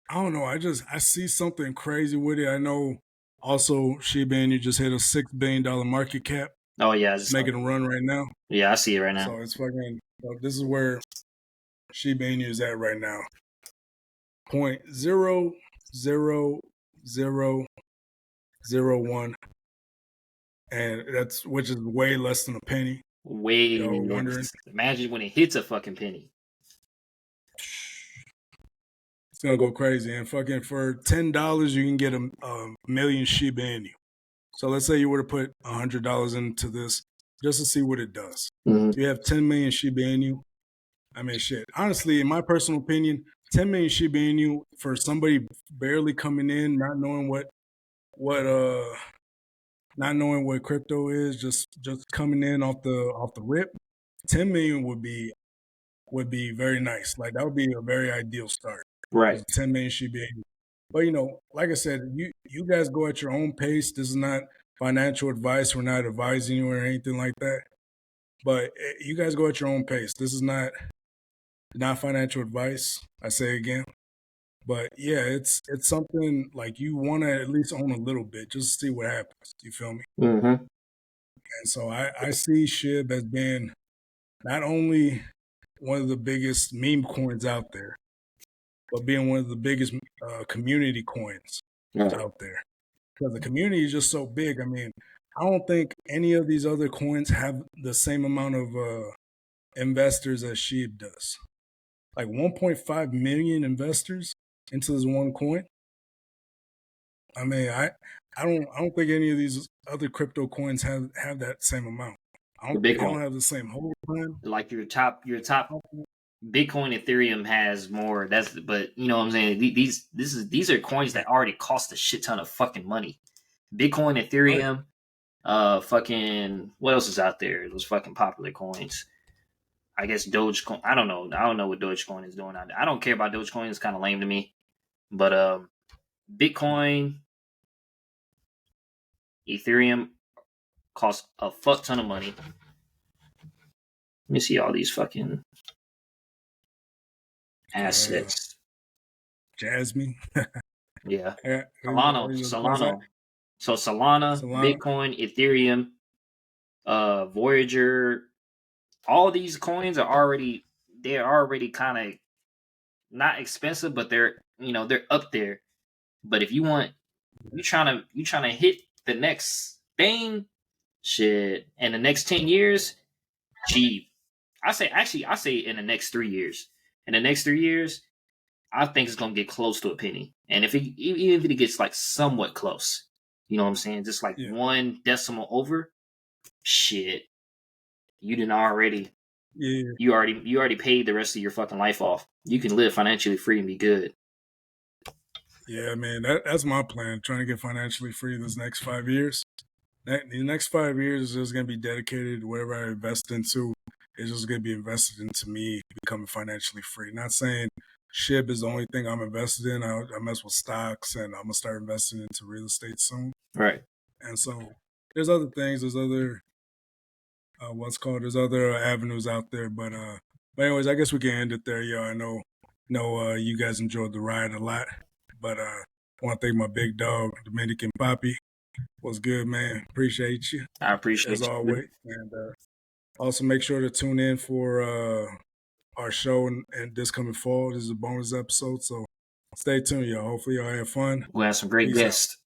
I don't know. I see something crazy with it. I know also Shiba Inu just hit a $6 billion market cap. Oh yeah, It's making a run right now. yeah, I see it right now. So it's fucking. So this is where Shiba Inu is at right now. 0.00001, and that's which is way less than a penny. Way Y'all wondering? less. Imagine when it hits a fucking penny. It's gonna go crazy. And fucking for $10, you can get a million Shiba Inu. So let's say you were to put $100 into this just to see what it does. Mm-hmm. You have 10 million Shiba Inu. I mean, shit. Honestly, in my personal opinion, 10 million Shiba Inu for somebody barely coming in, what not knowing what crypto is, just coming in off the rip. 10 million would be very nice. Like that would be a very ideal start. Right. Is 10 million Shiba Inu. But like I said, you guys go at your own pace. This is not financial advice. We're not advising you or anything like that. But you guys go at your own pace. This is not financial advice. I say again. But yeah, it's something like you want to at least own a little bit just to see what happens. You feel me? Mm-hmm. And so I see SHIB as being not only one of the biggest meme coins out there, but being one of the biggest community coins Right. out there. Because the community is just so big. I mean, I don't think any of these other coins have the same amount of investors as SHIB does. Like 1.5 million investors into this one coin. I mean, I don't think any of these other crypto coins have that same amount. The They don't Bitcoin, have the same hold time. like your top Bitcoin, Ethereum has more. But you know what I'm saying. These are coins Yeah. that already cost a shit ton of fucking money. Bitcoin, Oh yeah. Ethereum, fucking what else is out there? Those fucking popular coins. I guess Dogecoin. I don't know. I don't know what Dogecoin is doing. I don't care about Dogecoin. It's kind of lame to me. But Bitcoin, Ethereum cost a fuck ton of money. Let me see all these fucking Uh, assets. Jasmine. Yeah, Yeah, Solana, these are the coins that Solana. So Solana, Solana. Bitcoin, Ethereum, Voyager. all these coins are already they're already kind of not expensive, but they're up there. But if you trying to hit the next thing, shit, in the next 10 years, gee, I say in the next 3 years. In the next 3 years, I think it's gonna get close to a penny. And even if it gets like somewhat close, you know what I'm saying, just like Yeah, one decimal over, shit, you didn't already yeah, you already paid the rest of your fucking life off. You can live financially free and be good. yeah, man. That's my plan. Trying to get financially free this next 5 years. The next 5 years is just gonna be dedicated to whatever I invest into. It's just gonna be invested into me becoming financially free. Not saying SHIB is the only thing I'm invested in. I mess with stocks, and I'm gonna start investing into real estate soon. Right. And so there's other things. There's other there's other avenues out there. But anyways, I guess we can end it there, yo. I know you guys enjoyed the ride a lot, but I want to thank my big dog, Dominican Poppy. Was good, man. Appreciate you I as appreciate you. always, and also make sure to tune in for our show and this coming fall. This is a bonus episode, so stay tuned, y'all. Hopefully, y'all have fun. We have some great Peace out. guests.